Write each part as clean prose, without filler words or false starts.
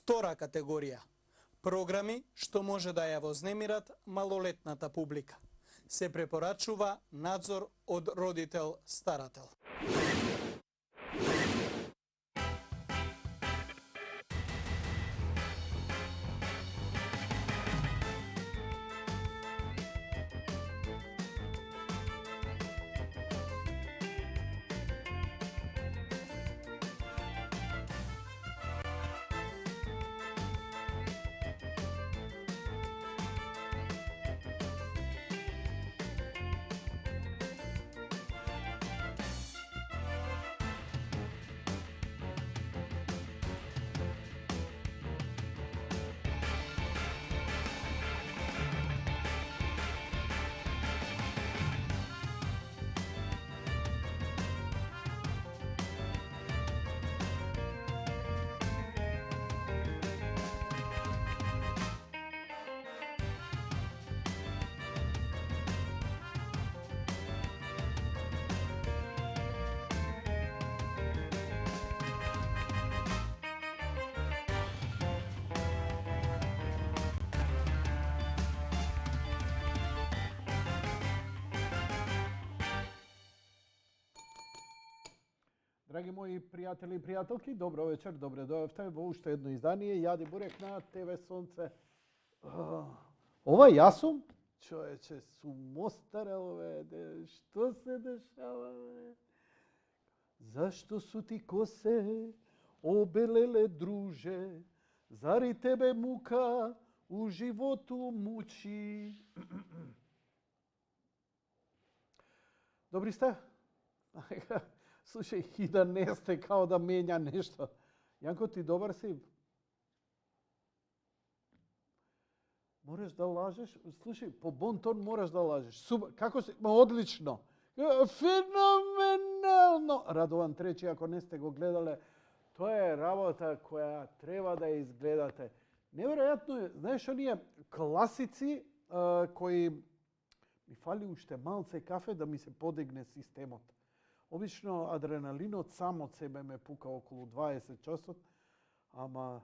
Втора категорија – програми што може да ја вознемират малолетната публика. Се препорачува надзор од родител-старател. Драги мои пријатели и пријателки, добро вечер, добре дојавте во уште едно издание Јади Бурек на ТВ Сонце. Ова јас сум? Човече, сум остарел, бе. Што се дешава, бе? Зашто су ти косе обелеле, друже? Зари тебе мука у животу мучи? Добри сте? Слушај, и да не сте као да менја нешто. Јанко, ти добар си? Мораш да лажеш? Слушај, по бонтон мораш да лажеш. Како си? Одлично. Феноменално. Радован Треći, ако не сте го гледале, тоа е работа која треба да ја изгледате. Неверојатно е, знаеш, оние класици кои ми фали уште малце кафе да ми се подигне системот. Обично адреналинот сам од себе ме пука околу 20 часот, ама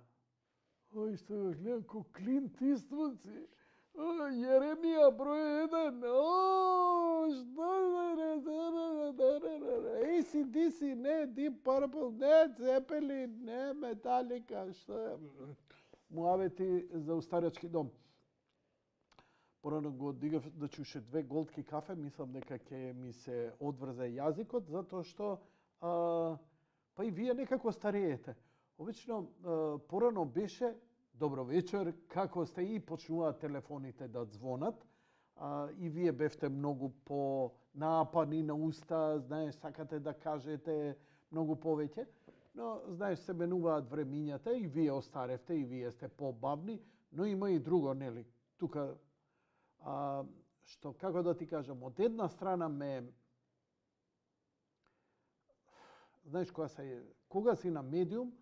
ој што го гледам ко Клинт Иствуд си, Јеремија број 1, што AC/DC, не, Deep Purple, не, Zeppelin, не, Metallica, што е, муавети за устарачки дом. Порано го дигав да чуше 2 голтки кафе, мислам дека ќе ми се одврзе јазикот, затоа што па и вие некако стареете. Обично порано беше добро вечер, како сте, и почнуваат телефоните да звонат, и вие бевте многу по напани на уста, знаеш, сакате да кажете многу повеќе, но знаеш, се менуваат времињата и вие остаревте и вие сте побавни, но има и друго, нели? Тука што, како да ти кажам, од една страна знаеш, кога си на медиум,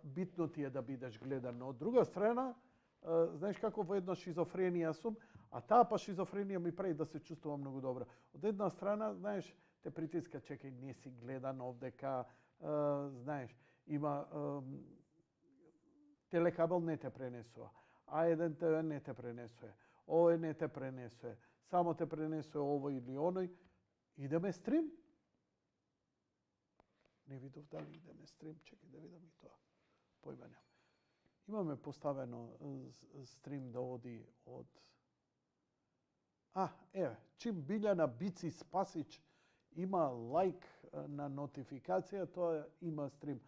битно ти е да бидеш гледан. Од друга страна, знаеш како во една шизофренија сум, а таа па шизофренија ми прави да се чувствувам многу добро. Од една страна, знаеш, те притиска, чекај, не си гледан овдека, знаеш, има телекабел не те пренесува, А1 ТВ не те пренесува, овој не те пренесува, само те пренесува овој или оној. Идеме стрим? Не видов дали идеме стрим, чекај да видам и тоа. Појма нема. Имаме поставено стрим да оди од... Еве, чим Билјана Бици Спасич има лайк на нотификација, тоа има стрим.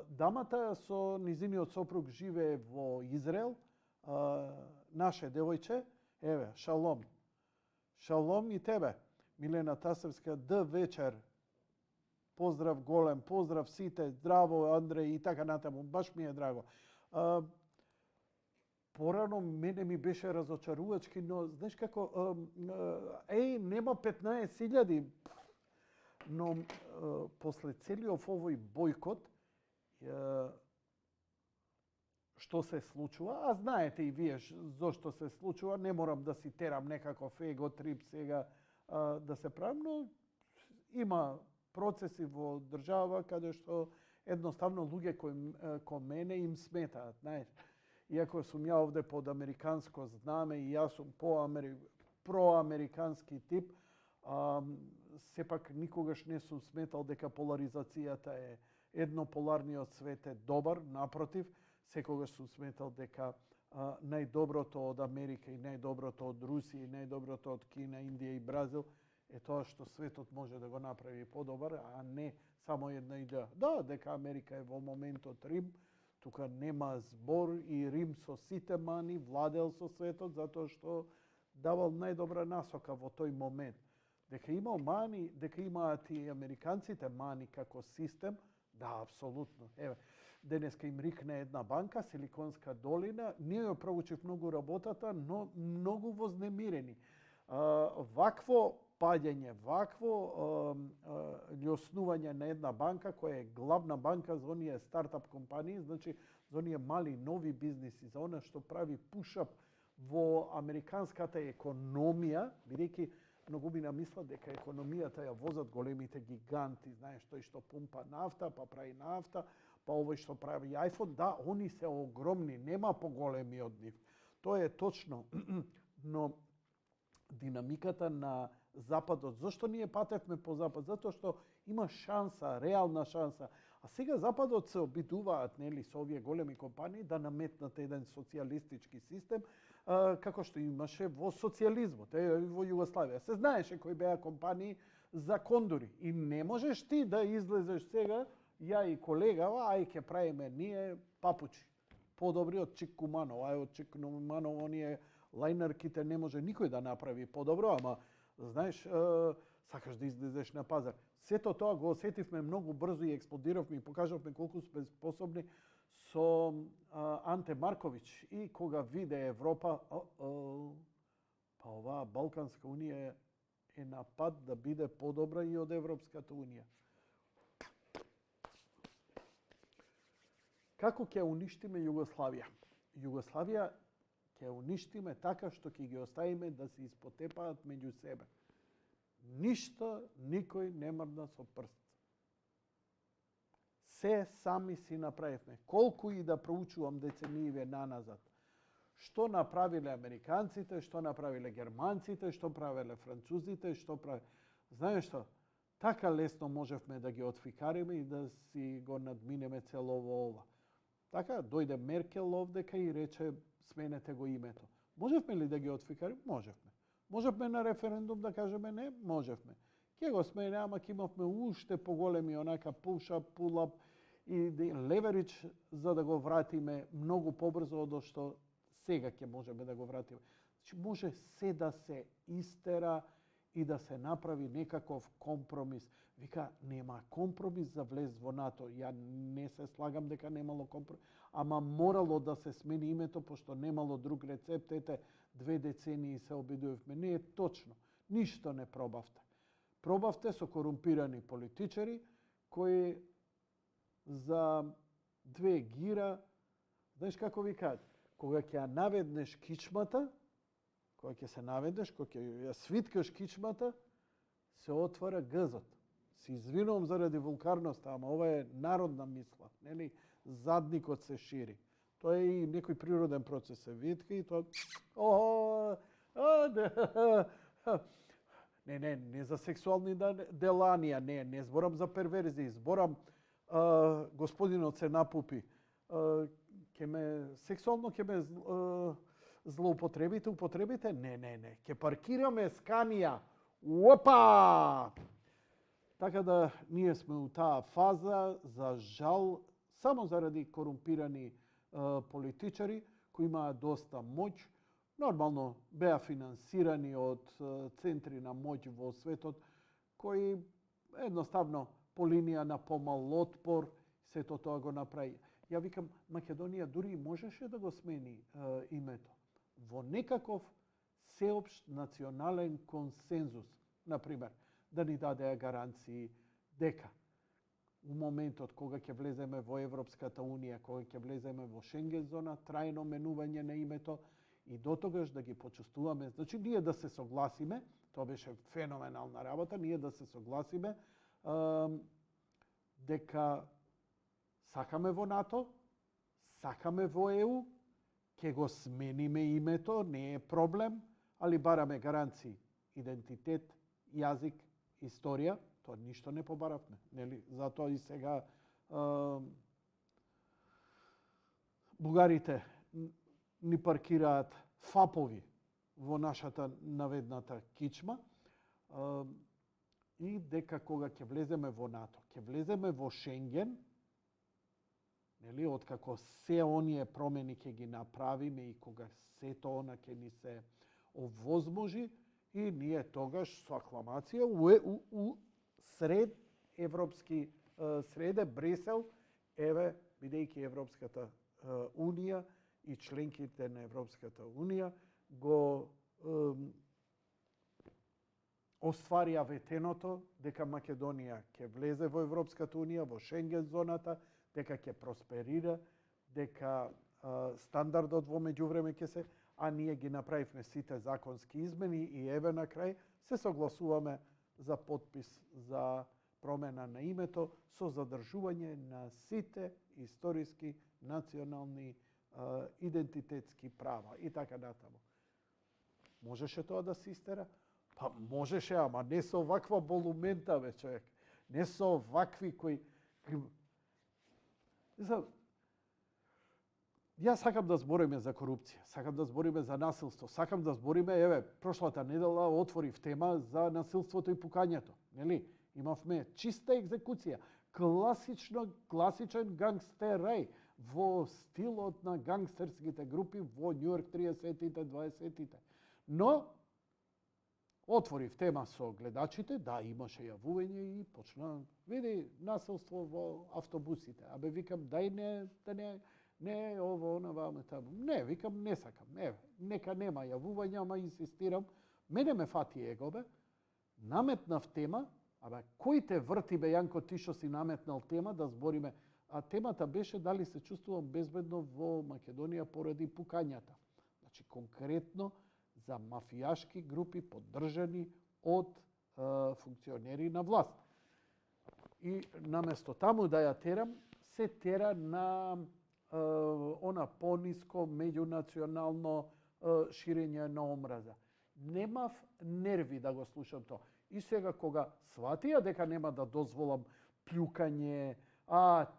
Дамата со низиниот сопруг живее во Израел, наше девојче, еве, шалом. Шалом и тебе, Милена Тасевска, вечер. Поздрав голем, поздрав сите, здраво Андреј и така натаму, баш ми е драго. Порано мене ми беше разочарувачки, но знаеш како, нема 15.000, но после целиот овој бојкот, што се случува, а знаете и вие зошто се случува, не морам да си терам некаков его трип сега да се правам, но има процеси во држава каде што Едноставно луѓе кои мене им сметаат, знаеш. Иако сум ја овде под американско знаме и јас сум проамерикански тип, сепак никогаш не сум сметал дека поларизацијата е еднополарниот свет е добар, напротив, секогаш сум сметал дека најдоброто од Америка и најдоброто од Русија и најдоброто од Кина, Индија и Бразил е тоа што светот може да го направи подобар, а не само една идеја. Да, дека Америка е во моментот Рим, тука нема збор и Рим со сите мани владел со светот затоа што давал најдобра насока во тој момент. Дека имал мани, дека имаат и американците мани како систем, да, апсолутно. Еве, денеска им рикне една банка, Силиконска долина, ние ја проучив многу работата, но многу вознемирени. Вакво паѓање, вакво љоснување на една банка која е главна банка за оние стартап компании, значи за оние мали нови бизниси, за она што прави пушап во американската економија, бидејќи многумина мислат дека економијата ја возат големите гиганти, знаеш, тој што пумпа нафта, па прави нафта, па овој што прави iPhone, да, они се огромни, нема поголеми од нив. Тоа е точно, но динамиката на Западот, зашто ние патевме по Запад? Затоа што има шанса, реална шанса. А сега Западот се обидуваат, нели, со овие големи компании да наметнат еден социјалистички систем, како што имаше во социјализмот, во Југославија. Се знаеше кои беа компании за кондури и не можеш ти да излезеш сега, ја и колега, ај ќе правиме ние папучи. Подобри од Чик Куманов, ај од Чик Куманов оние лајнерките не може никој да направи подобро, ама знаеш, сакаш да излезеш на пазар. Сето тоа го осетивме многу брзо и експлодиравме и покажавме колку сме способни со Анте Марковиќ и кога виде Европа, па оваа Балканска унија е на пат да биде подобра и од Европската унија. Како ќе уништиме Југославија? Југославија ќе уништиме така што ќе ги оставиме да се испотепаат меѓу себе. Ништо никој не мрда со прст. Се сами си направивме. Колку и да проучувам деценији наназад. Што направиле американците, што направиле германците, што правеле французите, што правиле... Знаеш што? Така лесно можевме да ги отфикариме и да си го надминеме целово ова. Така, дојде Меркел овдека и рече сменете го името. Можевме ли да ги отфикариме? Можевме. Можевме на референдум да кажеме не? Можевме. Ке го смене, ама ке имавме уште поголеми онака push-up, pull-up и леверидж за да го вратиме многу побрзо од што сега ќе можеме да го вратиме. Значи може се да се истера и да се направи некаков компромис. Вика, нема компромис за влез во НАТО. Ја не се слагам дека немало компромис, ама морало да се смени името, пошто немало друг рецепт. Ете, 2 децении се обидувавме. Не е точно. Ништо не пробавте. Пробавте со корумпирани политичари, кои за 2 гира, знаеш како ви кажат, кога ќе ја наведнеш кичмата, кога ќе се наведеш, кога ќе ја свиткаш кичмата, се отвара гзот. Се извинувам заради вулкарноста, ама ова е народна мисла, нели? Задникот се шири. Тоа е и некој природен процес, се витка и тоа... Не за сексуални деланија, не зборам за перверзии, зборам господинот се напупи. Сексуално ќе ме употребите? Не. Ќе паркираме Сканија. Опа! Така да ние сме у таа фаза, за жал, само заради корумпирани политичари кои имаат доста моќ. Нормално беа финансирани од центри на моќ во светот, кои едноставно по линија на помал отпор сето тоа го направи. Ја викам, Македонија дури можеше да го смени името во некаков сеопшт национален консензус, например, да ни дадеа гаранции дека у моментот кога ќе влеземе во Европската унија, кога ќе влеземе во Шенген зона, трајно менување на името и дотогаш да ги почувствуваме, значи ние да се согласиме, тоа беше феноменална работа, ние да се согласиме дека Сакаме во НАТО, сакаме во ЕУ, ќе го смениме името, не е проблем, али бараме гаранции. Идентитет, јазик, историја, тоа ништо не побаравме. Нели? Затоа и сега бугарите ни паркираат фапови во нашата наведната кичма и дека кога ќе влеземе во НАТО, ќе влеземе во Шенген, нели, откако се оние промени ќе ги направиме и кога сето она ќе ни се овозможи, и ние тогаш со акламација у сред европски среде Бресел, еве, бидејќи Европската Унија и членките на Европската Унија го остварија ветеното дека Македонија ќе влезе во Европската Унија, во Шенген зоната, дека ќе просперира, дека стандардот во меѓувреме ќе се, а ние ги направивме сите законски измени и еве на крај се согласуваме за подпис за промена на името со задржување на сите историски, национални, идентитетски права и така натаму. Можеше тоа да се истера? Па можеше, ама не со ваква болумента, бе, човек. Не со вакви кои... Јас сакам да збориме за корупција, сакам да збориме за насилство, сакам да збориме, еве, прошлата недела отворив тема за насилството и пукањето, нели? Имавме чиста екзекуција, класичен гангстерај во стилот на гангстерските групи во Њујорк 30-тите, 20-тите. Но отворив тема со гледачите, да, имаше јавување и почна, види, насилство во автобусите. Абе, викам, дај не ово, оно, ваме таму. Не, викам, не сакам. Нека нема јавување, ама инсистирам. Мене ме фати его, бе. Наметнав тема, абе, кој те врти, бе, Јанко, ти што си наметнал тема да збориме? А темата беше дали се чувствувам безбедно во Македонија поради пукањата. Значи, конкретно за мафијашки групи поддржани од функционери на власт. И наместо таму да ја терам, се тера на она пониско меѓунационално ширење на омраза. Немав нерви да го слушам тоа. И сега кога сватија дека нема да дозволам плюкање,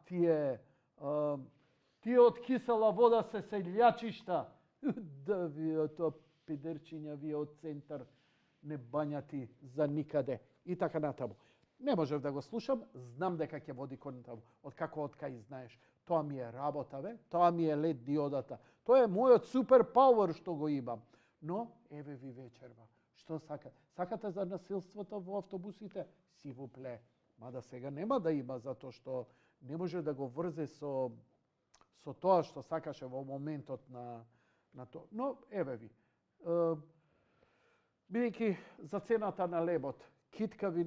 тие од кисела вода се селјачишта, да ви тоа пидерчиња вие од центар не бањати за никаде и така натаму. Не можев да го слушам, знам дека ќе води кон таму. Од кај знаеш. Тоа ми е работа, бе. Тоа ми е лед диодата. Тоа е мојот супер пауер што го имам. Но, еве ви вечерва. Што сака? Сакате за насилството во автобусите? Си во пле. Мада сега нема да има, затоа што не може да го врзе со тоа што сакаше во моментот на тоа. Но, еве ви. Бидејќи за цената на лебот, китка ви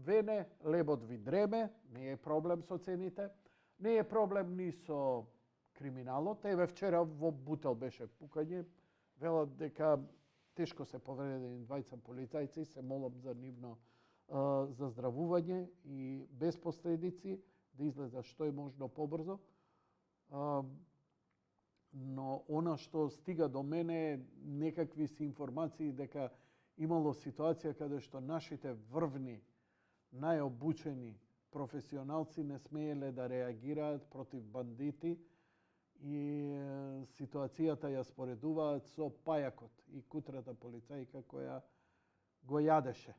вене, лебот ви дреме, не е проблем со цените, не е проблем ни со криминалот. Еве вчера во Бутел беше пукање, велат дека тешко се повредени двајца полицајци, се молам за нивно заздравување и без последици, да излеза што е можно побрзо. Но она што стига до мене, некакви си информации дека имало ситуација каде што нашите врвни, најобучени професионалци не смееле да реагираат против бандити и ситуацијата ја споредуваат со пајакот и кутрата полицајка која го јадеше.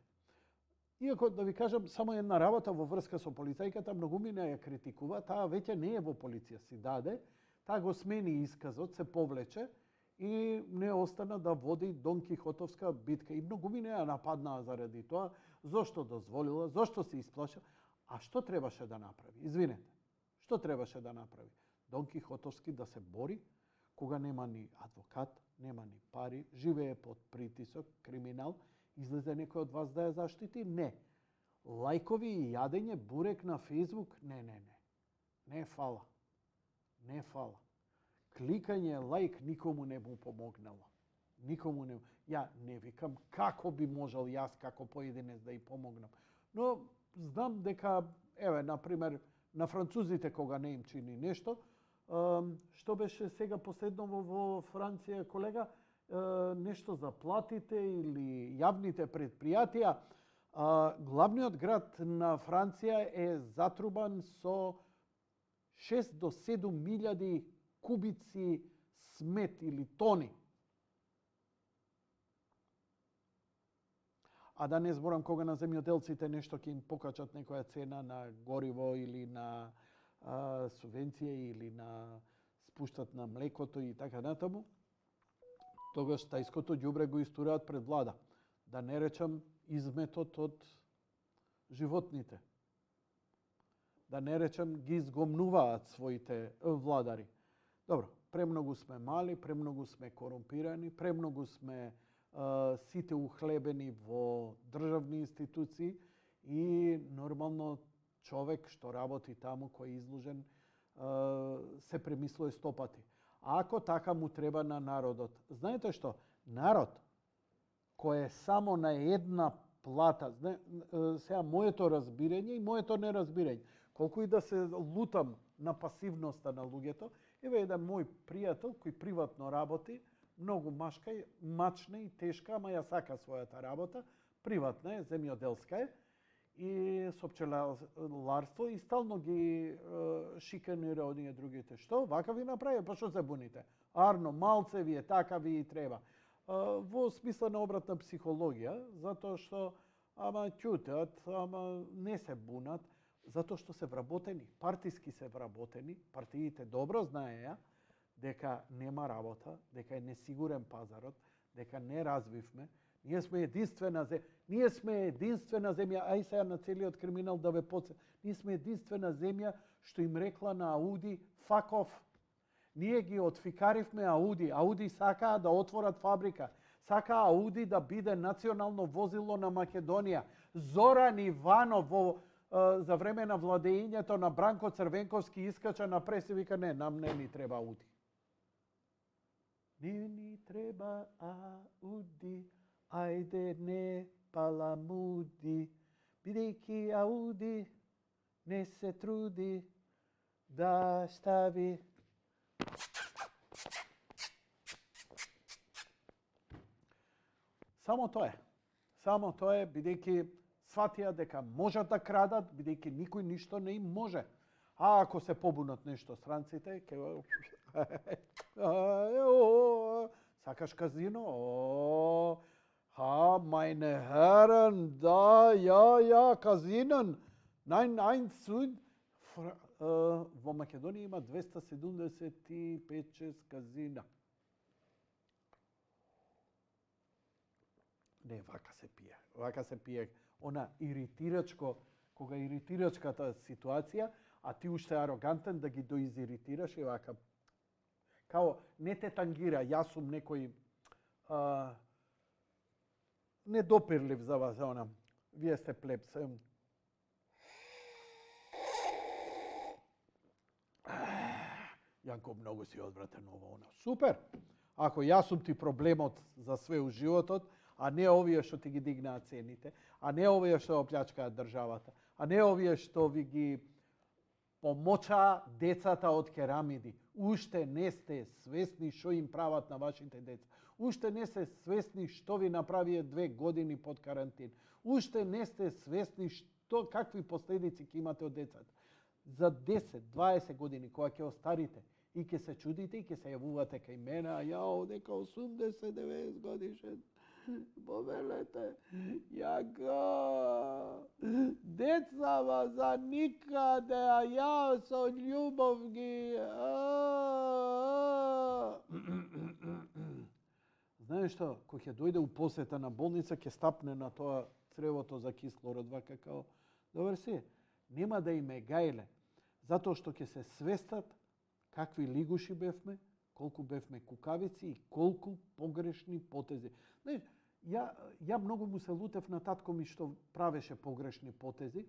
Иако, да ви кажам, само една работа во врска со полицајката, многумина ја критикува, таа веќе не е во полиција, си даде, таа го смени исказот, се повлече и не остана да води Дон Кихотовска битка. И многумина ја нападнаа заради тоа, зошто дозволила, зошто се исплаша. А што требаше да направи? Извинете, што требаше да направи? Дон Кихотовски да се бори, кога нема ни адвокат, нема ни пари, живее под притисок, криминал, излезе некој од вас да ја заштити? Не. Лајкови и јадење, бурек на Фейсбук? Не. Не фала. Не фала. Кликање лајк никому не му помогнало. Никому не. Ја не викам како би можел јас како поединец да ја помогнам. Но знам дека, еве, например, на французите кога не им чини нешто. Што беше сега последново во Франција, колега? Нешто за платите или јавните предпријатија. Главниот град на Франција е затрубан со 6 до 7 милијади кубици смет или тони. А да не зборам кога на земјоделците нешто ќе им покачат некоја цена на гориво или на субвенција или на спуштат на млекото и така натаму, тогаш тајското ѓубре го истураат пред влада. Да не речам изметот од животните. Да не речам ги изгомнуваат своите владари. Добро, премногу сме мали, премногу сме корумпирани, премногу сме сите ухлебени во државни институции и нормално човек што работи таму кој е изложен се премислува 100 пати. А ако така му треба на народот, знаете што? Народ кој е само на една плата, сега моето разбирање и моето неразбирање, колку и да се лутам на пасивноста на луѓето, еве еден мој пријател кој приватно работи, многу мачна и тешка, ама ја сака својата работа, приватна е, земјоделска е, и со пчеларство и стално ги шиканира оние другите. Што? Вака ви направи, па што се буните? Арно, малце ви е, така ви и треба. Во смисла на обратна психологија, затоа што ама ќутат, ама не се бунат, затоа што се вработени, партиски се вработени, партиите добро знаеја дека нема работа, дека е несигурен пазарот, дека не развивме. Ние сме единствена земја, ај сега на целиот криминал да ве подсетам. Ние сме единствена земја што им рекла на Ауди fuck off. Ние ги отфикаривме Ауди. Ауди сакаа да отворат фабрика. Сакаа Ауди да биде национално возило на Македонија. Зоран Иванов за време на владеењето на Бранко Црвенковски искача на прес и вика не, нам не ни треба Ауди. Не ни треба Ауди, ајде не паламуди, бидејќи Ауди не се труди да стави. Само тоа е, бидејќи сватија дека можат да крадат, бидејќи никој ништо не им може. А ако се побунат нешто странците, сакаш казино? Meine Herren, да, ја, казинен. Во Македонија има 275-6 казина. Не, вака се пие. Она иритирачко, кога иритирачката ситуација, а ти уште арогантен да ги доизиритираш и вака. Као, не те тангира, јас сум некој недопирлив за вас, она. Вие сте плебс. Јанко, многу си одвратен ово, она. Супер! Ако јас сум ти проблемот за све у животот, а не овие што ти ги дигнаат цените, а не овие што оплячкаат државата, а не овие што ви ги помочаа децата од керамиди. Уште не сте свесни што им прават на вашите деца. Уште не сте свесни што ви направија 2 години под карантин. Уште не сте свесни какви последици ќе имате од децата. За 10-20 години, кога ќе остарите, и ќе се чудите и ќе се јавувате кај мене, а јао, дека 80-90 годишен. Повелете, јака, децава за никаде, а ја со љубов ги. Знаеш што, кој ќе дојде у посета на болница, ќе стапне на тоа цревото за кислород, вака као, добар си, нема да им е гајле, затоа што ќе се свестат какви лигуши бевме, колку бевме кукавици и колку погрешни потези. Знаеш, ја многу му се лутев на татко ми што правеше погрешни потези,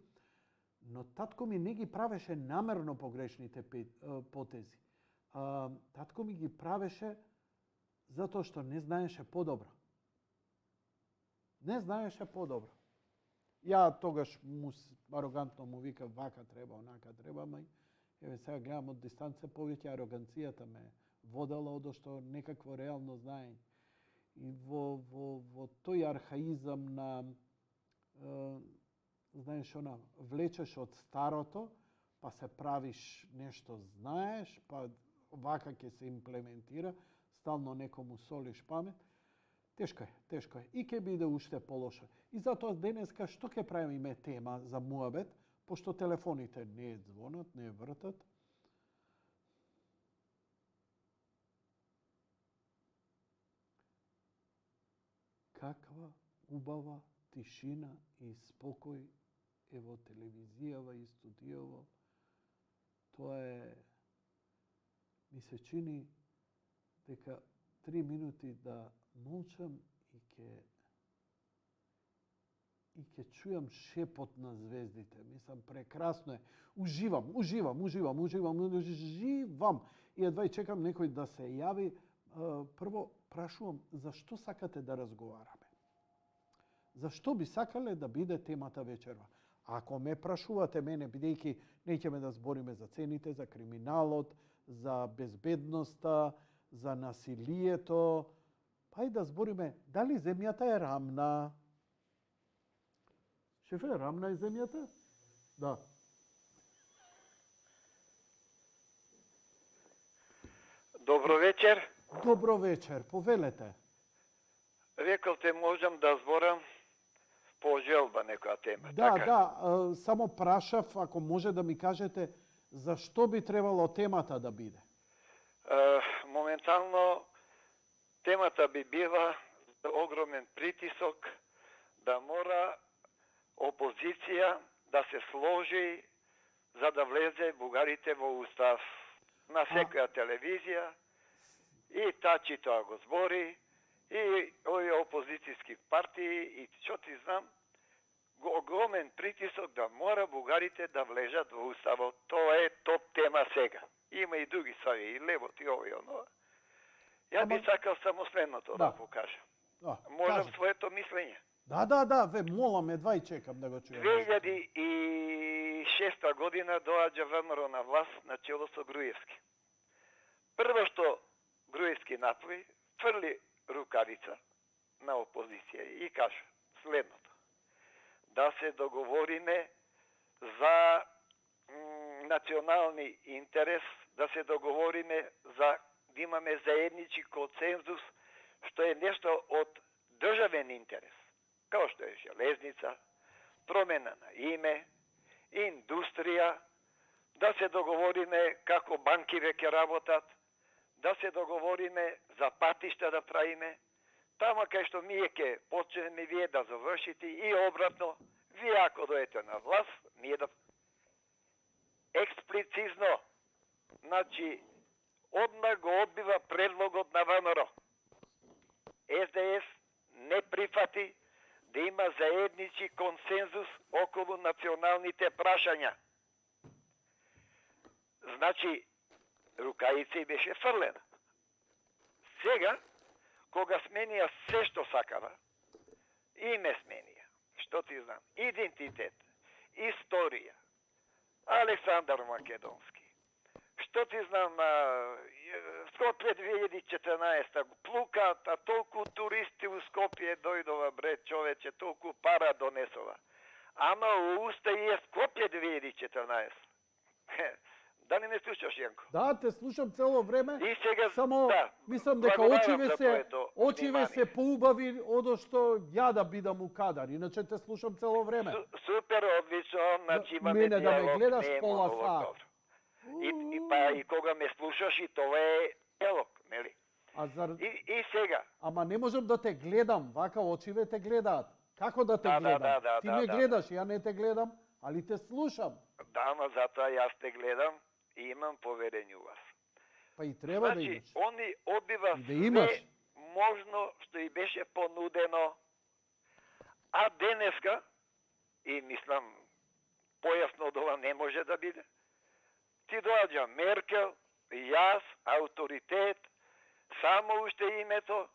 но татко ми не ги правеше намерно погрешните потези. Татко ми ги правеше затоа што не знаеше подобро. Не знаеше подобро. Ја тогаш арогантно му викав вака треба, онака треба, мај еве сега гледам од дистанца повеќе ароганцијата ме водела од што некакво реално знаење. И во тој архаизам на знаеш она, влечеш од старото, па се правиш нешто знаеш, па вака ќе се имплементира, стално некому солиш памет. Тешко е. И ќе биде уште полошо. И затоа денеска што ќе правиме тема за муабет, пошто телефоните не звонат, не вртат. Каква убава тишина и спокој е во телевизијава и студијаво. Тоа е, ми се чини дека 3 минути да молчам и ќе чујам шепот на звездите. Мислам, прекрасно е. Уживам. И едва и чекам некој да се јави. Прво, прашувам, зашто сакате да разговараме? Зашто би сакале да биде темата вечерва? Ако ме прашувате мене, бидејќи неќеме да збориме за цените, за криминалот, за безбедноста, за насилието, па и да збориме дали земјата е рамна. Шефе, рамна е земјата? Да. Добро вечер. Добро вечер, повелете. Рековте можам да зборам по желба некоја тема. Да, така? да, само прашав ако може да ми кажете зашто би требало темата да биде. Моментално темата би била огромен притисок да мора опозиција да се сложи за да влезе бугарите во устав на секоја телевизија и Тачи тоа го збори и овие опозицијски партии и што ти знам, огромен притисок да мора бугарите да влежат во уставот. Тоа е топ тема сега. Има и други ствари, и левот и ово и оно. Ја би сакал само следното да покажам. Можам своето мислење. Да, ве молам, едва и чекам да го чујам. 2006 година доаѓа ВМРО на власт на чело со Груевски. Прво што Груевски направи, тврли рукавица на опозиција и кажа следното. Да се договориме за национални интерес, да се договориме за да имаме заеднички консензус, што е нешто од државен интерес, као што е железница, промена на име, индустрија, да се договориме како банки ќе работат, да се договориме за патишта да правиме, тама кај што ние ќе почнеме вие да завршите и обратно, вие ако дојдете на власт, ние да експлицизно, значи, одмah го одбива предлогот на ВМРО. СДС не прифати да има заедничи консензус околу националните прашања. Значи, рукавица и беше фрлена. Сега, кога сменија се што сакава, име сменија, што ти знам, идентитет, историја, Александар Македонски, што ти знам, Скопје 2014, плукаат, а толку туристи у Скопје дојдова, бре, човече, толку пара донесова. Ама у уста и е Скопје 2014. Дали не слушаш, Јанко? Да, те слушам цело време. И сега, само мислам дека очиве се поубави одо што ја да бидам у кадар. Иначе те слушам цело време. Супер, одлично, значи имаме мене диалог, да ме гледаш не е пола монолог, сат. И кога ме слушаш и тоа е диалог, нели? И сега. Ама не можам да те гледам, вака очиве те гледаат. Како да те гледам? Ти ме гледаш, ја не те гледам, али те слушам. Да, ама затоа јас те гледам и имам поверење у вас. Па и треба да имаш. Значи, они одбива све можно што и беше понудено, а денеска, и мислам, појасно од ова не може да биде, ти доаѓа Меркел, јас, авторитет, само уште името,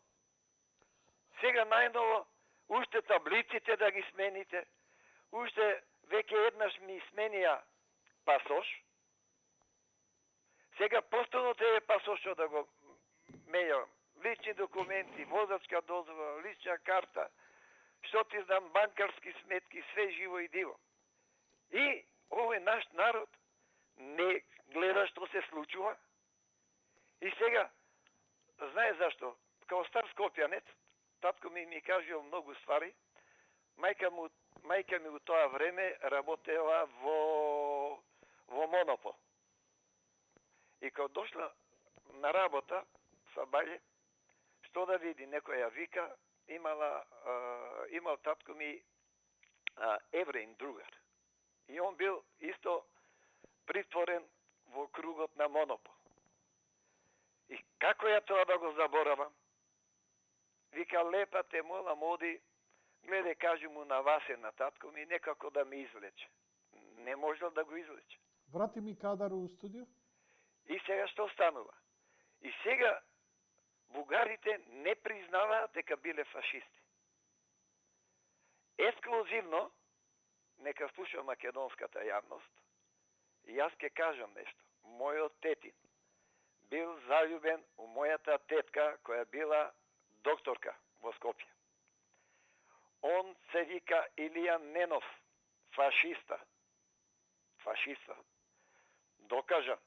сега најново, уште таблиците да ги смените, уште веќе еднаш ми сменија пасош. Сега постојано треба пасошот да го менјавам. Лични документи, возачка дозвола, лична карта, што ти знам, банкарски сметки, све живо и диво. И овој наш народ не гледа што се случува. И сега, знае зашто? Као стар скопјанец, татко ми кажал многу ствари. Мајка ми у тоа време работела во Монопол. И кога дошла на работа са бајле, што да види, некој ја вика, имал татко ми евреин другар. И он бил исто притворен во кругот на Монопол. И како ја тоа да го заборавам? Вика, лепа те молам, оди, гледај, кажи му на Васе, на татко ми, некако да ме извлече. Не можел да го извлече. Врати ми кадар у студио. И сега што станува? И сега бугарите не признаваат дека биле фашисти. Ексклузивно, нека слуша македонската јавност, и јас ќе кажам нешто. Мојот тетин бил заљубен у мојата тетка, која била докторка во Скопје. Он се вика Илија Ненов, фашиста. Фашиста. Докажа.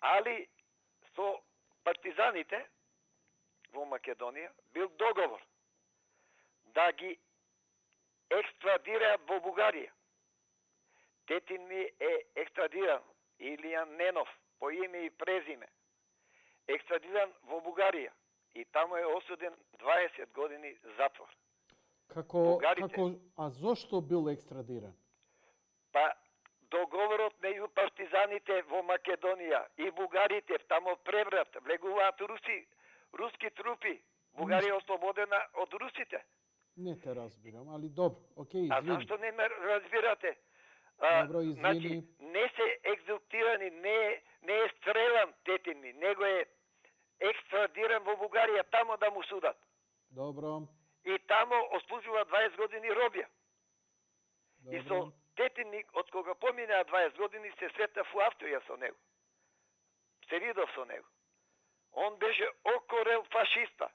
Али со партизаните во Македонија бил договор да ги екстрадираат во Бугарија. Тетин ми е екстрадиран, Илија Ненов, по име и презиме, екстрадиран во Бугарија и таму е осуден 20 години затвор. А зошто бил екстрадиран? Па договорот меѓу партизаните во Македонија и бугарите, тамо преврат, влегуваат руски трупи. Бугарија ослободена од русите. Не те разбирам, али добро, окей, А извини. зашто не ме разбирате? Добро, извини. Значи, не се екзекутирани, не е стрелан тетин ми, него е екстрадиран во Бугарија, тамо да му судат. Добро. И тамо ослужува 20 години робија. Добро. И со тетин ми, од кога поминаа 20 години, се сретав у Австрија со него. Се видов со него. Он беше окорел фашиста.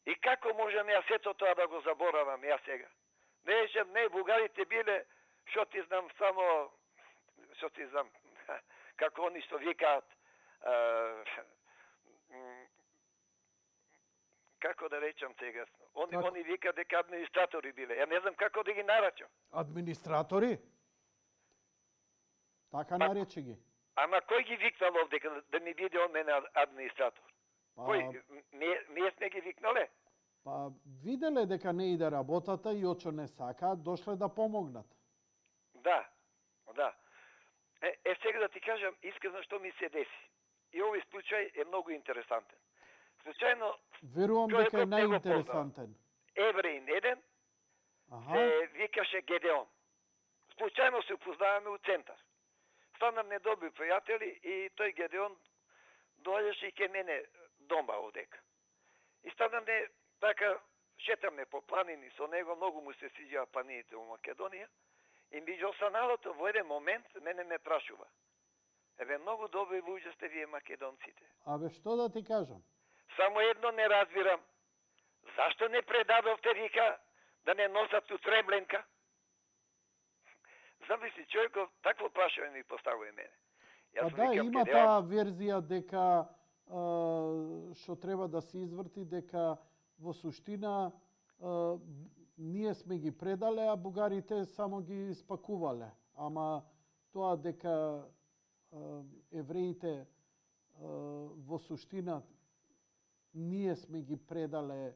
И како можам ја сето тоа да го заборавам ја сега? Не речем, не, бугарите биле, што ти знам, само, што ти знам, како они што викаат, како да речам сега, они викаат дека администратори биле. Ја не знам како да ги нарачам. Администратори? Така нарече ги. Ама кој ги викнал овде да ми биде он мене администратор? Кој? Ние сме ги викнале? Па виделе дека не иде работата и очо не сакаат, дошле да помогнат. Да. Сега да ти кажам искрено што ми се деси. И овој случај е многу интересантен. Случајно Верувам дека е најинтересантен. Евреин еден, се викаше Гедеон. Случајно се упознаваме у центар. Станам недобри пријатели и тој Гедеон доаѓаше и ке мене дома одека. И станаме така, шетаме по планини со него, многу му се свиѓаа планините во Македонија. И меѓу останалото во еден момент мене ме прашува. Еве, многу добри луѓе сте вие македонците. Абе, што да ти кажам? Само едно не разбирам. Зашто не предадовте, вика, да не носат у Сребленка? Замисли, човеков такво прашање ми поставува и мене. Па да, има таа верзија дека што треба да се изврти, дека во суштина ние сме ги предале, а бугарите само ги спакувале. Ама тоа дека евреите во суштина ние сме ги предале,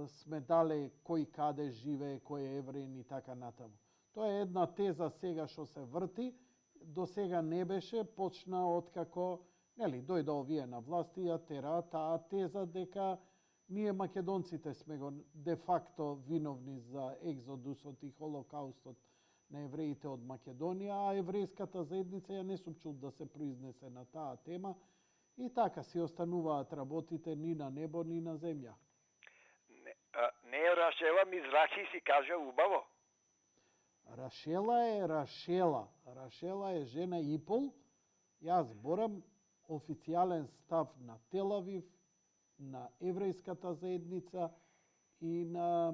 сме дале кој каде живее, кој е евреин и така натаму. Тоа е една теза сега што се врти, до сега не беше, почна откако, нели, дојде овие на власти, ја тера таа теза дека ние македонците сме го де факто виновни за екзодусот и холокаустот на евреите од Македонија, а еврејската заедница ја не сум чул да се произнесе на таа тема и така си остануваат работите ни на небо, ни на земја. Не Рашела Мизрахи си каже убаво. Рашела е Рашела. Рашела е жена и пол. Јас зборам официјален став на Телавив, на еврејската заедница и на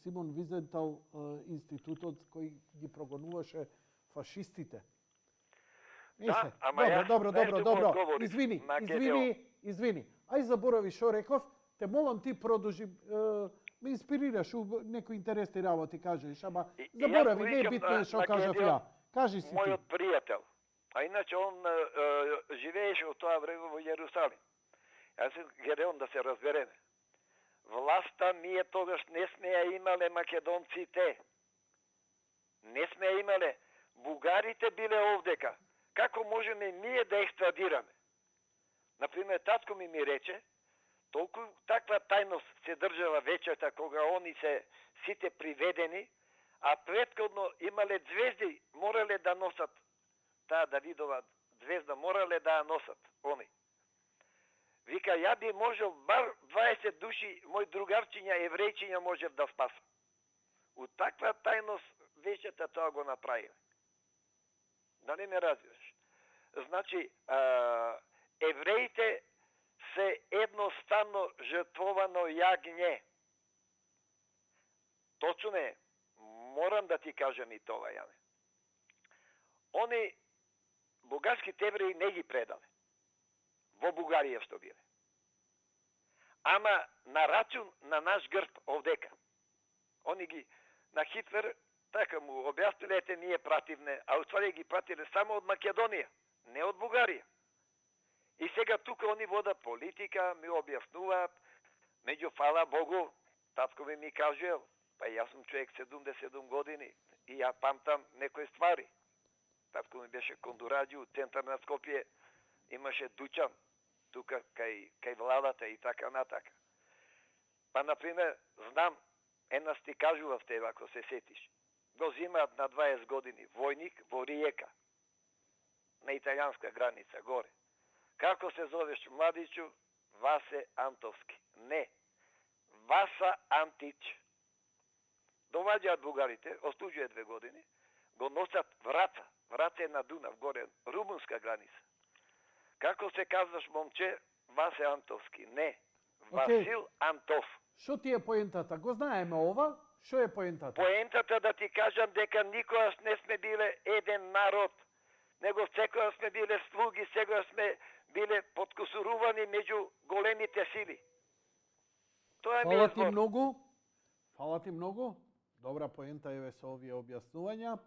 Симон Визентал институтот кој ги прогонуваше фашистите. Да, ама добро, јас добро, нешто добро. му одговорив Извини. Ај заборави шо реков. Те молам ти продолжи, ме инспирираш некои интересни работи кажеш, ама заборави, не е битно шо кажав ја. Кажи си ти. Мојот пријател. А иначе он живееше од тоа време во Јерусалим. Јас се Гедеон да се разбереме. Власта ние тогаш не сме ја имале македонците. Не сме ја имале. Бугарите биле овдека. Како можеме ние да екстрадираме? Например, татко ми рече, толку таква тајност се држала вечерта кога они се сите приведени, а претходно имале звезди, морале да носат таа Давидова звезда, морале да ја носат они. Вика, ја би можел бар 20 души, мој другарчиња, еврејчиња можев да спасам. У таква тајност вечерта тоа го направиле. Дали ме разбираш? Значи, евреите се едноставно жртвовано јагње. Точно е. Морам да ти кажам и тоа, Јане. Они, бугарските евреи не ги предале. Во Бугарија што биле. Ама на рачун на наш грб овдека. Они ги на Хитлер така му објасниле, ете ние пративне, а уствари ги пратиле само од Македонија, не од Бугарија. И сега тука они водат политика, ми објаснуваат, меѓу фала Богу, татко ми кажел, па јас сум човек 77 години и ја памтам некои ствари. Татко ми беше кондураđи у центар на Скопје, имаше дуќан тука кај владата и така натака. Па, например, знам, еднаш ти кажував тебе, ако се сетиш, го зимаат на 20 години војник во Риека, на италијанска граница, горе. Како се зовеш, младичу? Васе Антовски. Не. Васа Антич. Доваѓаат бугарите, остужуе 2 години, го носат Враца. Враца е на Дунав, горе, румунска граница. Како се казваш, момче? Васе Антовски. Не. Васил Антов. Шо ти е поентата? Го знаеме ова? Шо е поентата? Поентата да ти кажам дека никогаш не сме биле еден народ, него секогаш сме биле слуги, секогаш сме биле подкусурувани меѓу големите сили. Тоа е Фала ти многу. Фала ти многу. Добра поента е со овие објаснувања.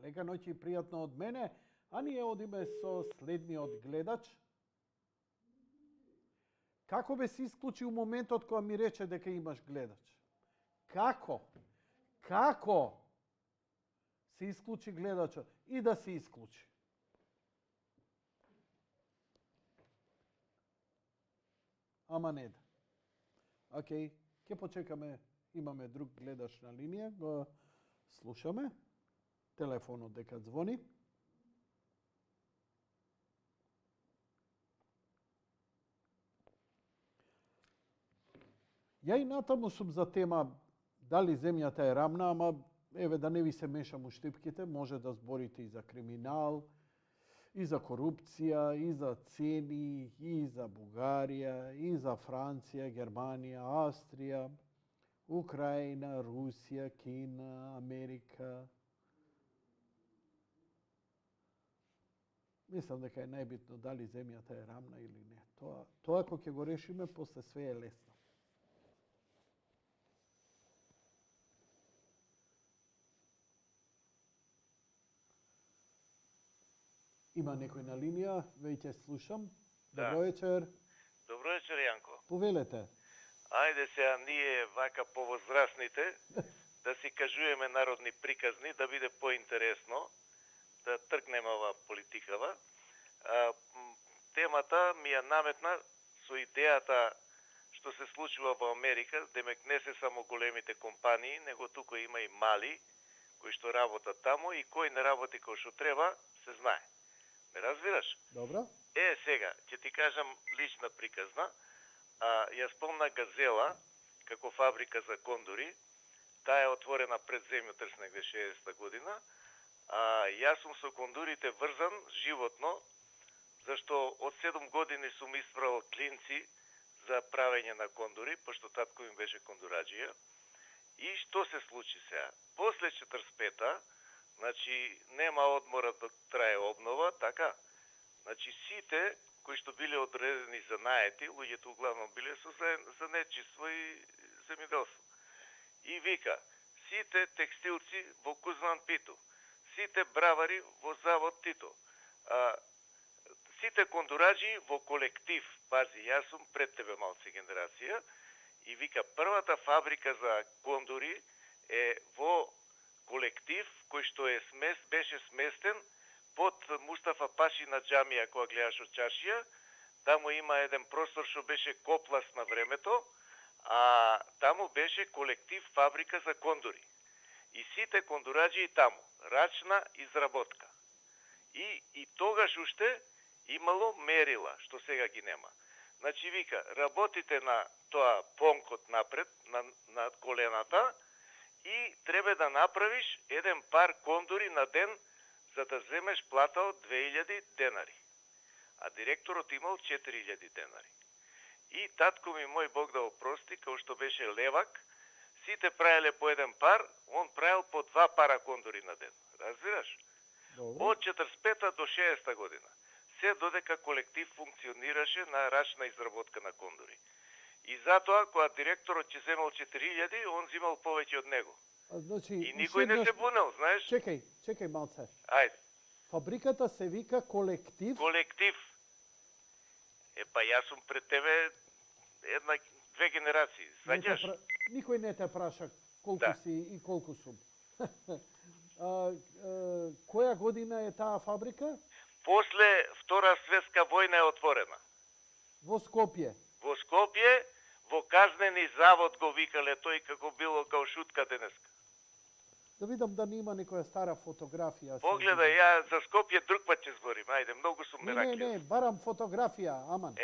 Лека ноќ и пријатно од мене. А ние одиме со следниот гледач. Како бе се исклучи моментот кога ми рече дека имаш гледач? Како? Како се исклучи гледачот? И да се исклучи. Ама не да. Океј, ќе почекаме. Имаме друг гледач на линија. Го слушаме. Телефонот дека звони. Ја и натаму сум за тема дали земјата е рамна, ама еве да не ви се мешам у штипките, може да зборите и за криминал, и за корупција, и за цени, и за Бугарија, и за Франција, Германија, Австрија, Украина, Русија, Кина, Америка. Мислам дека е најбитно дали земјата е рамна или не. Тоа кога ќе го решиме, после све е лесно. Има некој на линија, веќе слушам. Да. Добро вечер. Добро вечер, Јанко. Повелете. Ајде сега ние вака повозрастните да си кажуваме народни приказни, да биде поинтересно, да тргнеме ова политикава. Темата ми ја наметна со идејата што се случува во Америка, демек не се само големите компании, него тука има и мали кои што работат таму и кој не работи кој што треба, се знае. Ме разбираш? Добро. Сега, ќе ти кажам лична приказна. Ја спомна Газела, како фабрика за кондори. Таа е отворена пред земјотрес негде 60-та година. А јас сум со кондурите врзан животно, зашто од 7 години сум испрал клинци за правење на кондори, пошто татко ми беше кондураджија. И што се случи сега? После 45-та, значи нема одмора да трае обнова, така? Значи сите кои што биле одредени за наети, луѓето углавном биле со занетчиство и земјоделство. И вика, сите текстилци во Кузман Питу, сите бравари во завод Тито, сите кондураджи во колектив, пази, јас сум пред тебе малци генерација, и вика, првата фабрика за кондури е во колектив, кој што беше сместен под Мустафа Пашина џамија, која гледаш од чаршија. Таму има еден простор што беше коплас на времето, а таму беше колектив фабрика за кондури. И сите кондураджи таму, рачна изработка. И тогаш уште имало мерила, што сега ги нема. Значи вика, работите на тоа понкот напред, на колената, и треба да направиш еден пар кондури на ден, за да земеш плата од 2000 денари. А директорот имал 4000 денари. И татко ми, мој Бог да опрости, као што беше левак, сите правеле по еден пар, он правил по 2 пара кондури на ден. Разбираш? Од 45-та до 60-та година. Се додека колектив функционираше на рачна изработка на кондури. И затоа, кога директорот ќе земал 4000, он зимал повеќе од него. Значи, И никој не се бунел, знаеш? Чекај малце. Ајде. Фабриката се вика колектив. Колектив. Па јас сум пред тебе две генерации, сваќаш? Никој не те праша колку си и колку сум. Која година е таа фабрика? После Втора светска војна е отворена. Во Скопје. Во Скопје, во казнени завод го викале тој, како било као шутка денеска. Да видам да нема некоја стара фотографија. Погледај, ја за Скопје друг пат ќе зборим. Ајде, многу сум мераклив. Не, барам фотографија, аман.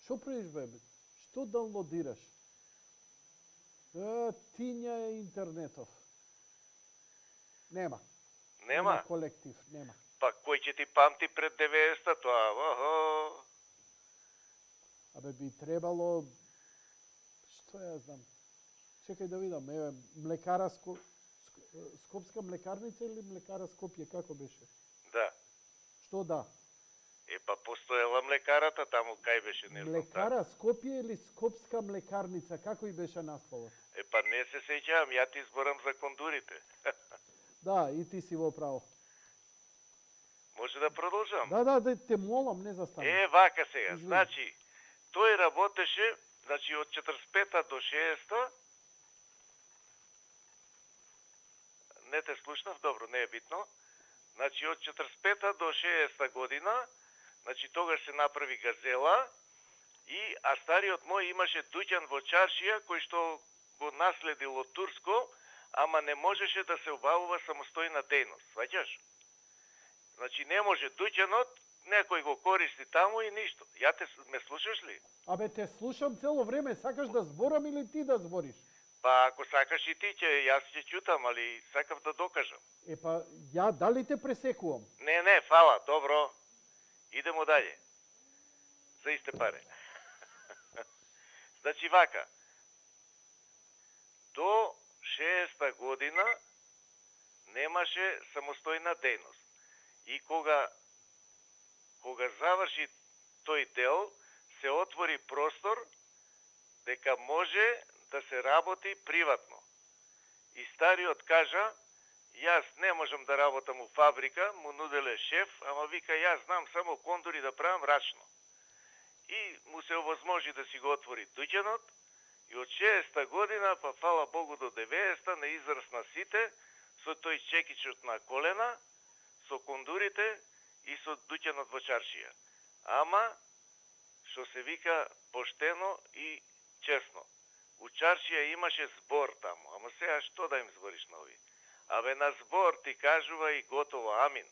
Што правиш, бе? Што даунлодираш? Тиња е интернетов. Нема. Нема колектив, нема. Па кој ќе ти памти пред 90-та тоа? Абе би требало, што ја знам. Чекај да видам, еве млекара Скопска млекарница или млекара Скопје, како беше? Да. Што да? Па постоела млекарата таму, кај беше, не знам. Млекара Скопје или Скопска млекарница, како и беше насловот? Па не се сеќавам, ја ти зборам за кондурите. Да, и ти си во право. Може да продолжам? Да, те молам, не застани. Вака сега. Значи, тој работеше, значи од 45-та до 60-та. Не те слушнав, добро, не е битно. Значи, од 45-та до 60-та година, значи тогаш се направи газела, а стариот мој имаше дуќан во чаршија, кој што го наследил од турско, ама не можеше да се обавува самостојна дејност, сваќаш? Значи не може дуќанот, некој го користи таму и ништо. Ме слушаш ли? Абе те слушам цело време, сакаш да зборам или ти да збориш? Па ако сакаш и ти јас ќе чутам, али сакав да докажам. Па ја дали те пресекувам? Не, фала, добро. Идемо далje. За исте паре. Значи вака. До 60-та година немаше самостојна дејност. И кога заврши тој дел, се отвори простор дека може да се работи приватно. И стариот кажа, јас не можам да работам у фабрика, му нуделе шеф, ама вика, јас знам само кондури да правам рачно. И му се овозможи да си го отвори дуќанот, и од 60-та година, па фала Богу до 90-та, не израсна сите, со тој чекичот на колена, со кондурите и со дуќанот во чаршија. Ама, што се вика поштено и честно. У чаршија имаше збор таму, ама сега што да им збориш на ови? Абе на збор ти кажува и готово, амин.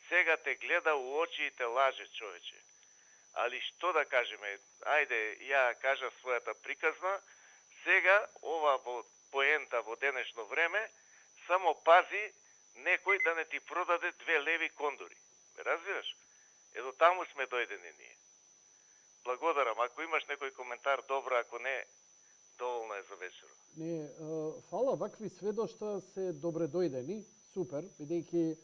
Сега те гледа у очи и те лаже, човече. али што да кажеме, ајде ја кажа својата приказна, сега ова поента во денешно време, само пази некој да не ти продаде 2 леви кондори. Ме разбираш? Ето таму сме дојдени ние. Благодарам. Ако имаш некој коментар, добро, ако не, доволно е за вечерот. Не, фала, вакви сведоштва се добре дојдени, супер, бидејќи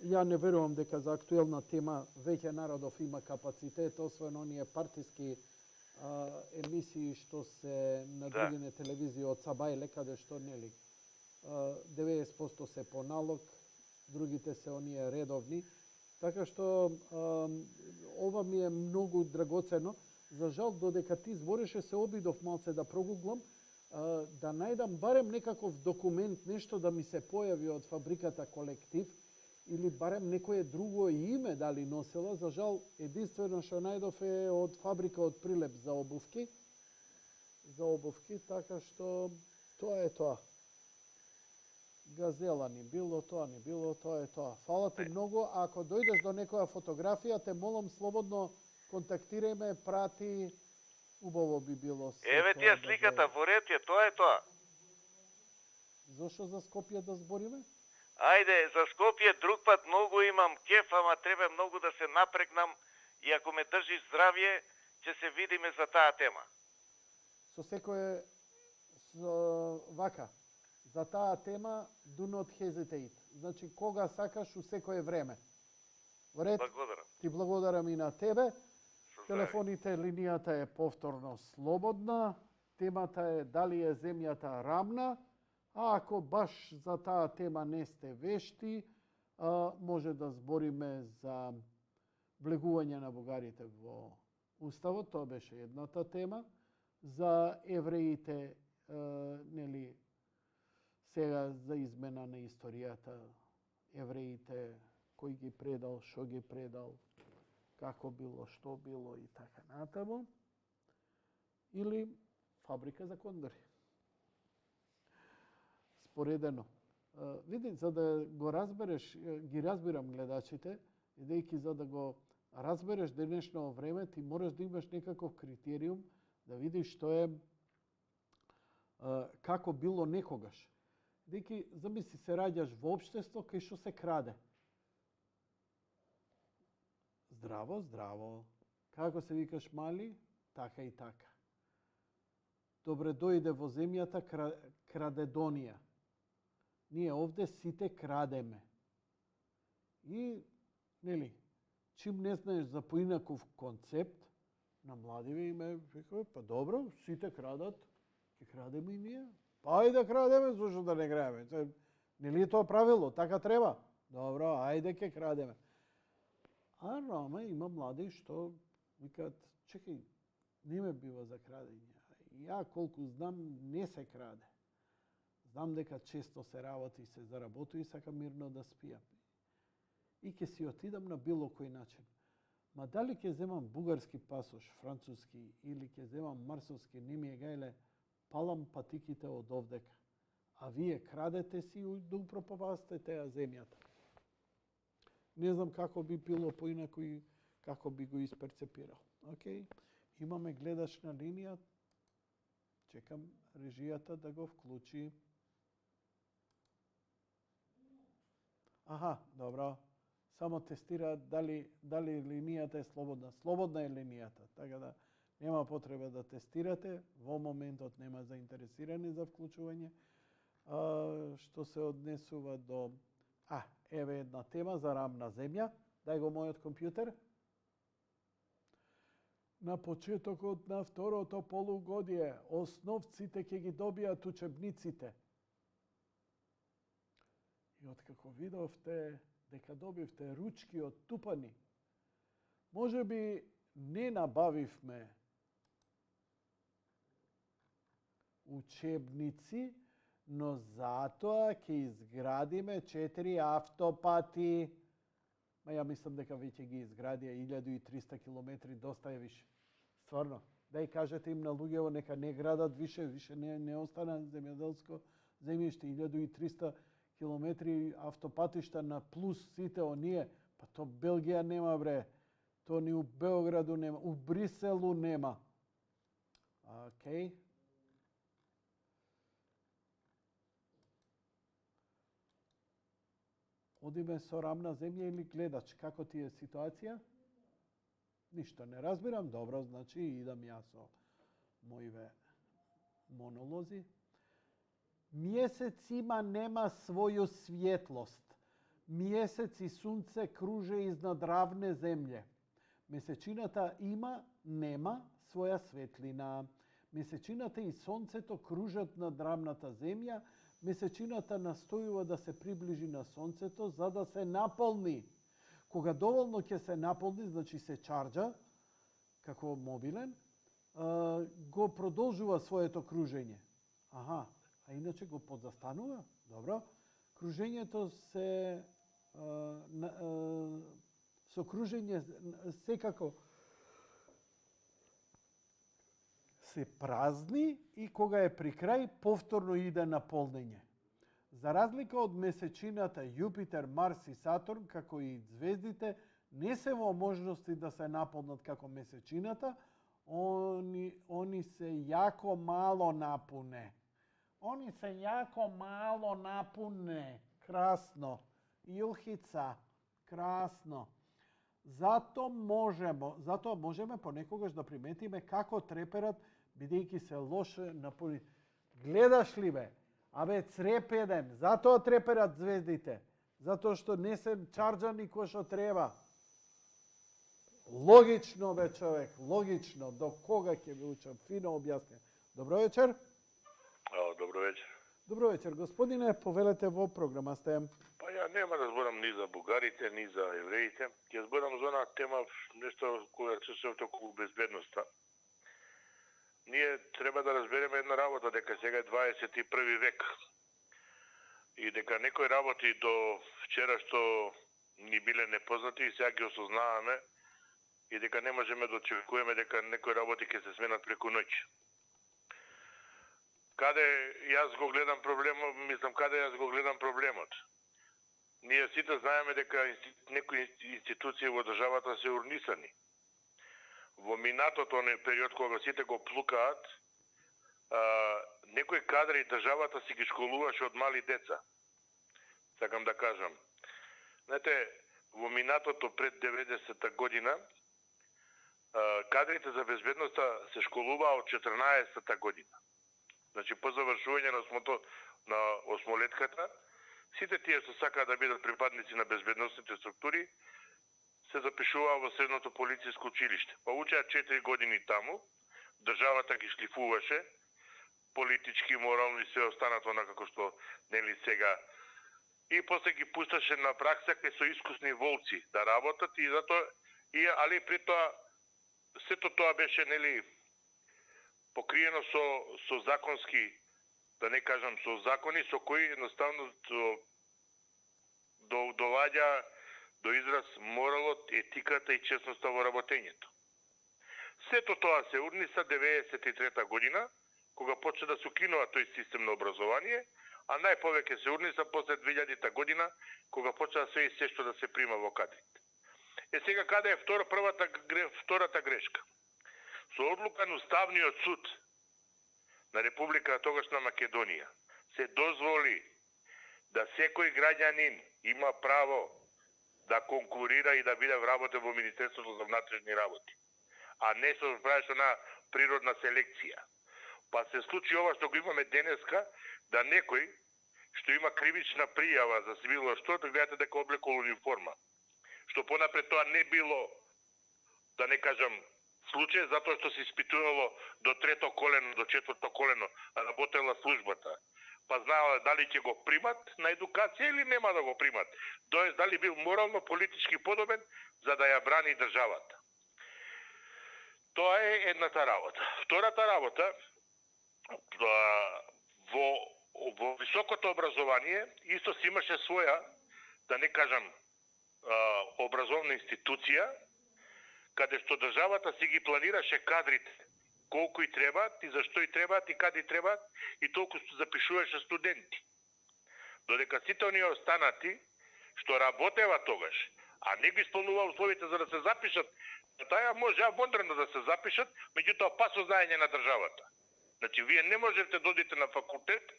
ја не верувам дека за актуелна тема веќе народов има капацитет, освен оние партиски емисии што се на другите телевизии од Сабајле, каде што нели 90% се по налог, другите се оние редовни. Така што ова ми е многу драгоцено. За жал, додека ти збореше, се обидов малце да прогуглам, да најдам барем некаков документ, нешто да ми се појави од фабриката Колектив, или барем некое друго име дали носела. За жал, единствено што најдов е од фабрика од Прилеп за обувки. Така што тоа е тоа. Газела ни било тоа, ни било тоа е тоа. Фала ти многу. Ако дојдеш до некоја фотографија, те молам слободно контактирај ме, прати, убаво би било. Еве ти е сликата, во ред е, тоа е тоа. Зошто за Скопје да збориме? Ајде, за Скопје друг пат многу имам кеф, ама треба многу да се напрегнам и ако ме држиш здравје, ќе се видиме за таа тема. Со секое вака, за таа тема do not hesitate. Значи кога сакаш у секое време. Во ред? Благодарам. Ти благодарам и на тебе. Телефоните, линијата е повторно слободна. Темата е дали е земјата рамна. А ако баш за таа тема не сте вешти, може да збориме за влегување на бугарите во Уставот. Тоа беше едната тема. За евреите, нели, сега за измена на историјата, евреите, кој ги предал, што ги предал, како било, што било и така натаму. Или фабрика за кондори. Споредено. Види, за да го разбереш, ги разбирам гледачите, бидејќи за да го разбереш денешно време, ти мораш да имаш некаков критериум, да видиш што е, како било некогаш. Бидејќи, замисли, се раѓаш во општество кај што се краде. Здраво, здраво. Како се викаш мали, така и така. Добре дојде во земјата крадедонија. Ние овде сите крадеме. И, нели, чим не знаеш за поинаков концепт, на младиве име, викаме, па добро, сите крадат, ќе крадеме и ние. Па ајде да крадеме, зашто да не крадеме? Нели е тоа правило, така треба? Добро, ајде ќе крадеме. А Рома има млади што викаат, чекај, не ме бива за крадење. Ја колку знам, не се краде. Знам дека често се работи и се заработи и сакам мирно да спијам. И ќе си отидам на било кој начин. Ма дали ќе земам бугарски пасош, француски, или ќе земам марсовски, не ми е гајле, палам патиките од овдека. А вие крадете си да упропавасте теја земјата. Не знам како би било поинако и како би го исперцепирал. Океј, имаме гледач на линија. Чекам режијата да го вклучи. Аха, добро. Само тестира дали линијата е слободна. Слободна е линијата, така да нема потреба да тестирате. Во моментот нема заинтересирани за вклучување. Што се однесува до... еве една тема за рамна земја. Дај го мојот компјутер. На почетокот на второто полугодие, основците ќе ги добијат учебниците. И откако видовте дека добивте ручки од тупани, може би не набавивме учебници, но затоа ќе изградиме 4 автопати. Ма ја мислам дека веќе ги изградија 1300 километри, доста е више. Стварно. Да и кажете им на луѓево нека не градат више не остана земјоделско земјиште, 1300 километри автопатишта на плюс сите оние. Па то Белгија нема, бре. То ни у Београду нема, у Бриселу нема. Океј. Одиме со рамна земја или гледач? Како ти е ситуација? Ништо не разбирам. Добро, значи идам јас со моиве монолози. Месецима нема своју светлост. Месец и сунце круже изнад равне земље. Месечината нема своја светлина. Месечината и сонцето кружат над рамната земја. Месечината настојува да се приближи на сонцето за да се наполни. Кога доволно ќе се наполни, значи се чарджа, како мобилен, го продолжува своето кружење. А иначе го подзастанува. Добро. Кружењето се со кружење секако се празни и кога е при крај повторно иде на полнење. За разлика од месечината, Јупитер, Марс и Сатурн, како и звездите, не се во можности да се наполнат како месечината, они се јако мало напуне. Красно. Илхица. Красно. Затоа можеме понекогаш да приметиме како треперат, бидејќи се лоше напуни. Гледаш ли бе? Црепеден. Затоа треперат звездите. Затоа што не се чарджани кој што треба. Логично бе, човек. Логично. До кога ќе ви учам? Фино објаснено. Добро вечер. Добро вечер. Добро вечер. Господине, повелете во програма сте. Па ја нема да зборам ни за бугарите, ни за евреите. Ќе зборам за една тема, нешто која се околу безбедноста. Ние треба да разбереме една работа, дека сега е 21 век. И дека некои работи до вчера што ни биле непознати и сега ги осознаваме и дека не можеме да очекуваме дека некои работи ќе се сменат преку ноќ. Каде јас го гледам проблемот? Ние сите знаеме дека некои институции во државата се урнисани. Во минатото период кога сите го плукаат, некои кадри државата си ги школуваше од мали деца. Сакам да кажам. Знаете, во минатото пред 90-та година, кадрите за безбедноста се школуваа од 14-та година. Значи, по завршување на осмолетката, сите тие што сакаат да бидат припадници на безбедносните структури, се запишуваа во средното полициско училиште. Па учеа 4 години таму, државата ги шлифуваше, политички, морално и се останато на како што нели сега. И после ги пушташе на пракса кај со искусни волци да работат и затоа али при тоа сето тоа беше нели покриено со законски, да не кажам со закони со кои едноставно доваѓа до израз моралот, етиката и честноста во работењето. Сето тоа се урниса 93-та година, кога почна да се укинува тој систем на образование, а најповеќе се урниса после 2000-та година, кога почна све и се што да се прима во кадрите. Сега каде е втората грешка? Со одлука на Уставниот суд на Република тогашна Македонија се дозволи да секој граѓанин има право да конкурира и да биде вработен во Министерството за внатрешни работи, а не се правеше на природна селекција. Па се случи ова што го имаме денеска, да некој што има кривична пријава за било што, да гледате дека облекол униформа. Што понапред тоа не било, да не кажам, случај, затоа што се испитувало до 3-то колено, до 4-то колено, работела службата. Па знаела дали ќе го примат на едукација или нема да го примат. Тоест, дали бил морално, политички подобен за да ја брани државата. Тоа е едната работа. Втората работа, во високото образование исто си имаше своја, да не кажам, образовна институција, каде што државата си ги планираше кадрите, колку и требаат, и зашто и требаат, и каде и требаат, и толку запишуваше студенти. Додека сите оние останати, што работева тогаш, а не ги исполнува условите за да се запишат Таја може абондрено да се запишат, меѓутоа па со знаење на државата. Значи, вие не можете да одите на факултет,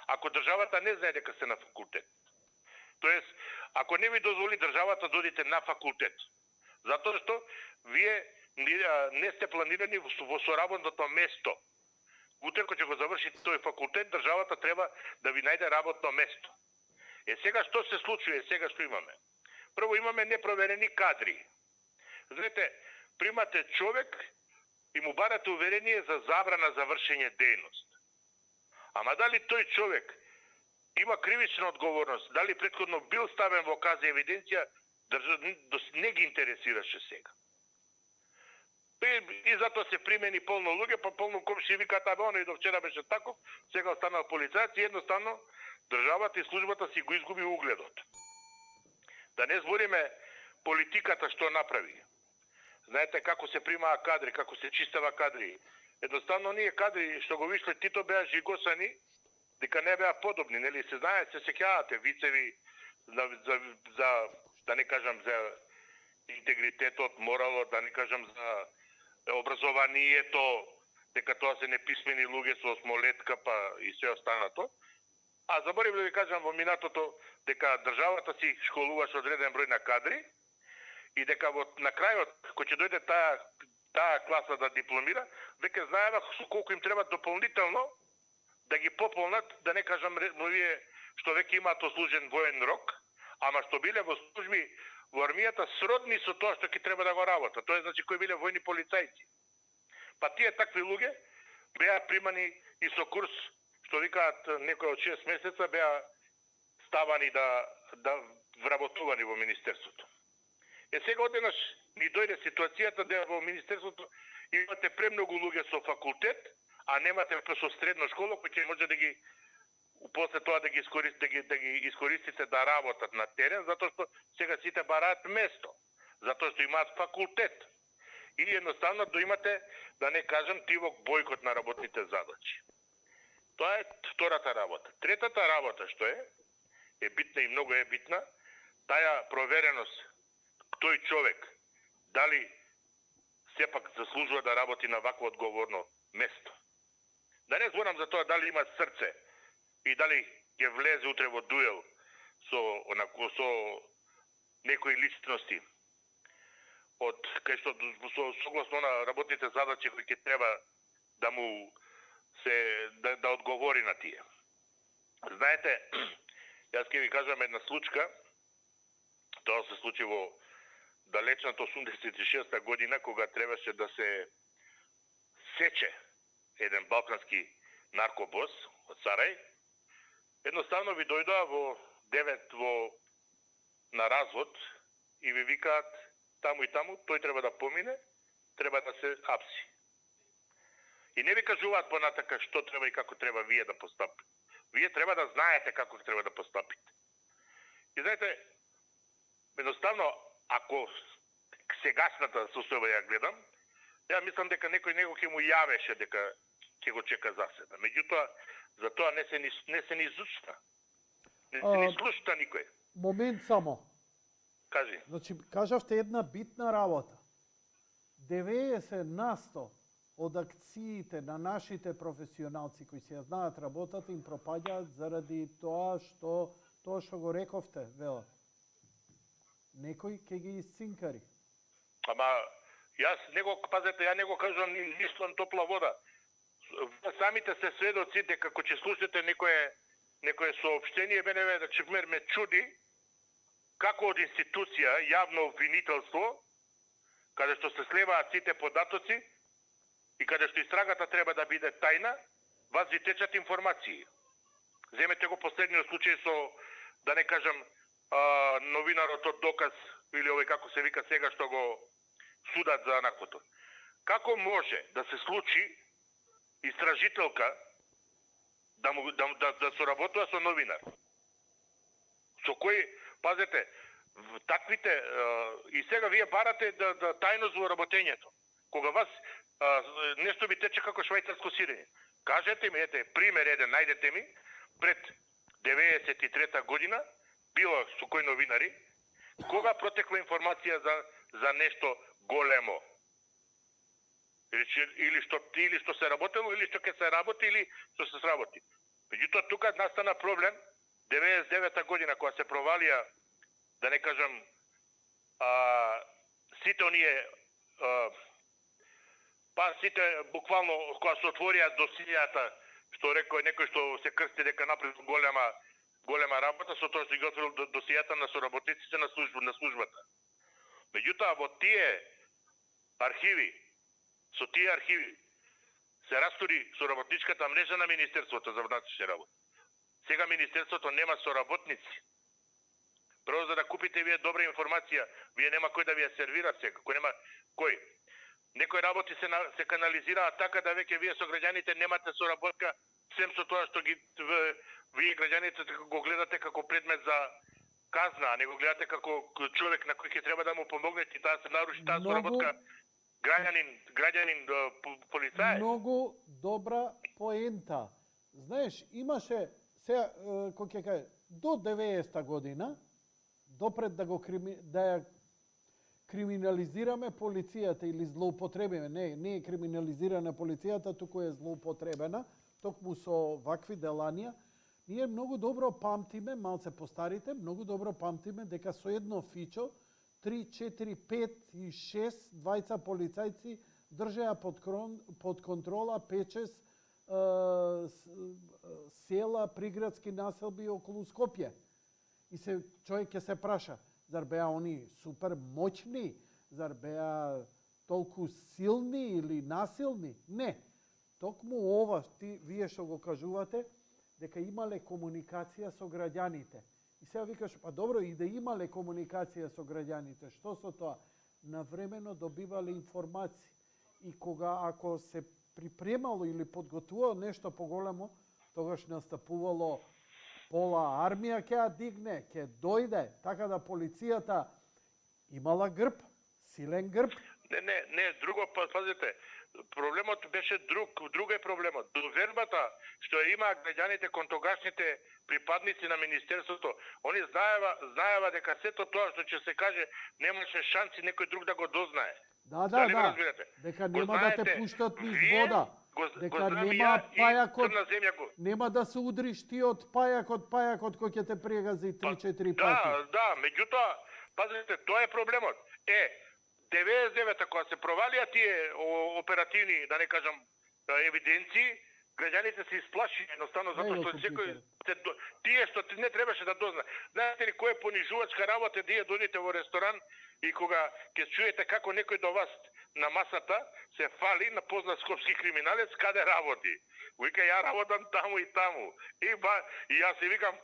ако државата не знае дека сте на факултет. Тоест, ако не ви дозволи државата да одите на факултет. Затоа што вие не сте планирани во соработното место. Утре, кога ќе го завршите тој факултет, државата треба да ви најде работно место. Сега што се случува? Сега што имаме? Прво имаме непроверени кадри. Знаете, примате човек и му барате уверение за забрана за вршење дејност. Ама дали тој човек има кривична одговорност, дали претходно бил ставен во каза евиденција, не ги интересираше сега. И затоа се примени полно луѓе, па полно комши викаат, абе оној до вчера беше таков, сега останал полицајец и едноставно државата и службата си го изгуби угледот. Да не збориме политиката што направи. Знаете како се примаа кадри, како се чистава кадри. Едноставно ние кадри што го вишле Тито беа жигосани, дека не беа подобни, нели? Се знае, се сеќавате вицеви за да не кажам за интегритетот, моралот, да не кажам за образованието, дека тоа се неписмени луѓе со осмолетка па и се останато. А заборив да ви кажам во минатото дека државата си школуваше одреден број на кадри и дека на крајот, кој ќе дојде таа класа да дипломира, веќе знаева со колку им треба дополнително да ги пополнат, да не кажам овие што веќе имаат ослужен воен рок, ама што биле во служби во армијата сродни со тоа што ќе треба да го работат. Тоа значи кои биле војни полицајци. Па тие такви луѓе беа примани и со курс, што викаат некои од 6 месеца беа ставани да вработувани во министерството. Сега одеднаш ни дојде ситуацијата да во министерството имате премногу луѓе со факултет, а немате со средна школа кои ќе може да ги после тоа да ги искористите да работат на терен, затоа што сега сите бараат место, затоа што имаат факултет. И едноставно да имате, да не кажам, тивок бојкот на работните задачи. Тоа е втората работа. Третата работа што е битна и многу е битна, таа провереност, тој човек, дали сепак заслужува да работи на вакво одговорно место. Да не зборам за тоа дали има срце и дали ќе влезе утре во дуел со некои личности од кај што согласно на работните задачи кои ќе треба да му да одговори на тие. Знаете, јас ќе ви кажам една случка. Тоа се случи во далечната 86-та година, кога требаше да се сече еден балкански наркобос од Сарај. Едноставно ви дојдоа во 9 на развод и ви викаат таму и таму, тој треба да помине, треба да се апси. И не ви кажуваат понатака што треба и како треба вие да постапите. Вие треба да знаете како треба да постапите. И знаете, едноставно, ако сегашната состојба ја гледам, ја мислам дека некој него ќе му јавеше дека ќе го чека заседа. Меѓутоа, за тоа не се ни зучна. Не се ни слушта никој. Момент само. Кажи. Значи, кажавте една битна работа. 90% од акциите на нашите професионалци кои се ја знаат работата им пропаѓаат заради тоа што го рековте, Вела. Некој ќе ги исцинкари. Ама јас пазете, ја не го кажам ни листвам топла вода. Самите се сведоци дека кога ќе слушате некое соопштение, ме чуди како од институција, јавно обвинителство, каде што се слеваат сите податоци и каде што истрагата треба да биде тајна, вас ви течат информации. Земете го последниот случај со, да не кажам, новинарот од Доказ, или овој како се вика сега што го судат за накото. Како може да се случи истражителка да соработува со новинар? Со кој, пазете, таквите, и сега вие барате да тајност во работењето. Кога вас нешто ви тече како швајцарско сирење. Кажете ми, ете, пример еден, најдете ми, пред 93-та година, било со кој новинари, кога протекла информација за нешто големо. Или што се работело, или што ќе се работи, или што се сработи. Меѓутоа, тука настана проблем, 99-та година, кога се провалија, да не кажам, сите оние, сите, буквално, кога се отворија досијата, што рекој некој што се крсти дека направи голема работа, со тоа што ги отворил досијата на соработниците на службата. Меѓутоа, во тие архиви, со тие архиви, се растури соработничката мрежа на Министерството за внатрешни работи. Сега Министерството нема соработници. Прво, за да купите вие добра информација, вие нема кој да ви ја сервира сега. Кој? Некои работи се канализираат така да веќе вие со граѓаните немате соработка, сем со тоа што вие граѓаните го гледате како предмет за казна, а не го гледате како човек на кој ќе треба да му помогнете и таа се наруши таа соработка. Граѓанин полицај. Многу добра поента. Знаеш, имаше сега кој ќе каже до 90-та година, допред да ја криминализираме полицијата или злоупотребиме, не е криминализирана полицијата, туку е злоупотребена, токму со вакви деланија. Ние многу добро памтиме, малце постарите, многу добро памтиме дека со едно фичо 3, 4, 5 и 6 двајца полицајци држеа под контрола 5-6 села, приградски населби околу Скопје. И човек ќе се праша, зар беа они супер моćни, зар беа толку силни или насилни? Не. Токму ова, вие што го кажувате, дека имале комуникација со граѓаните. И сега викаш, па добро, и да имале комуникација со граѓаните, што со тоа? Навремено добивале информации. И ако се припремало или подготвувало нешто поголемо, тогаш настапувало пола армија ќе ја дигне, ќе дојде, така да полицијата имала грб, силен грб. Не, друго, пазите, проблемот беше друг е проблемот. Довербата што има граѓаните кон тогашните припадници на Министерството, они знаева дека сето тоа што ќе се каже немаше шанси некој друг да го дознае. Да. Дека нема да те пуштат низ вода. Дека нема пајакот, нема да се удриш ти од пајакот кој ќе те прегази 3-4 пати. Да, меѓутоа, пазите, тоа е проблемот. 99-та кога се провалија тие оперативни, да не кажам, евиденции, граѓаните се исплаши едноставно затоа што секој тие што не требаше да дозна. Знаете ли кој е понижувачка работа да дојдете во ресторан и кога ќе чуете како некој до вас на масата се фали на познат скопски криминалец каде работи. Вика ја работам таму и таму. И јас си викам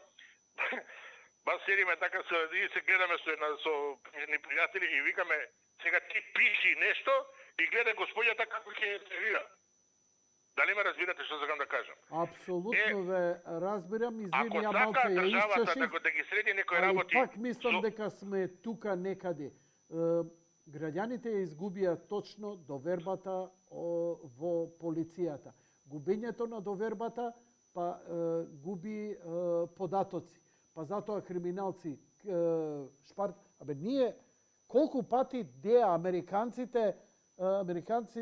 седиме така и се гледаме со пријатели и викаме сега ти пиши нешто и гледа господјата како ќе сервира. Дали ме разбирате што сакам да кажам? Апсолутно ве разбирам, извини, ја малце ја исчешив. Ако сака државата да ги среди некои работи... Пак мислам дека сме тука некаде. Граѓаните ја изгубија точно довербата во полицијата. Губењето на довербата губи податоци. Па затоа криминалци ние колку пати американци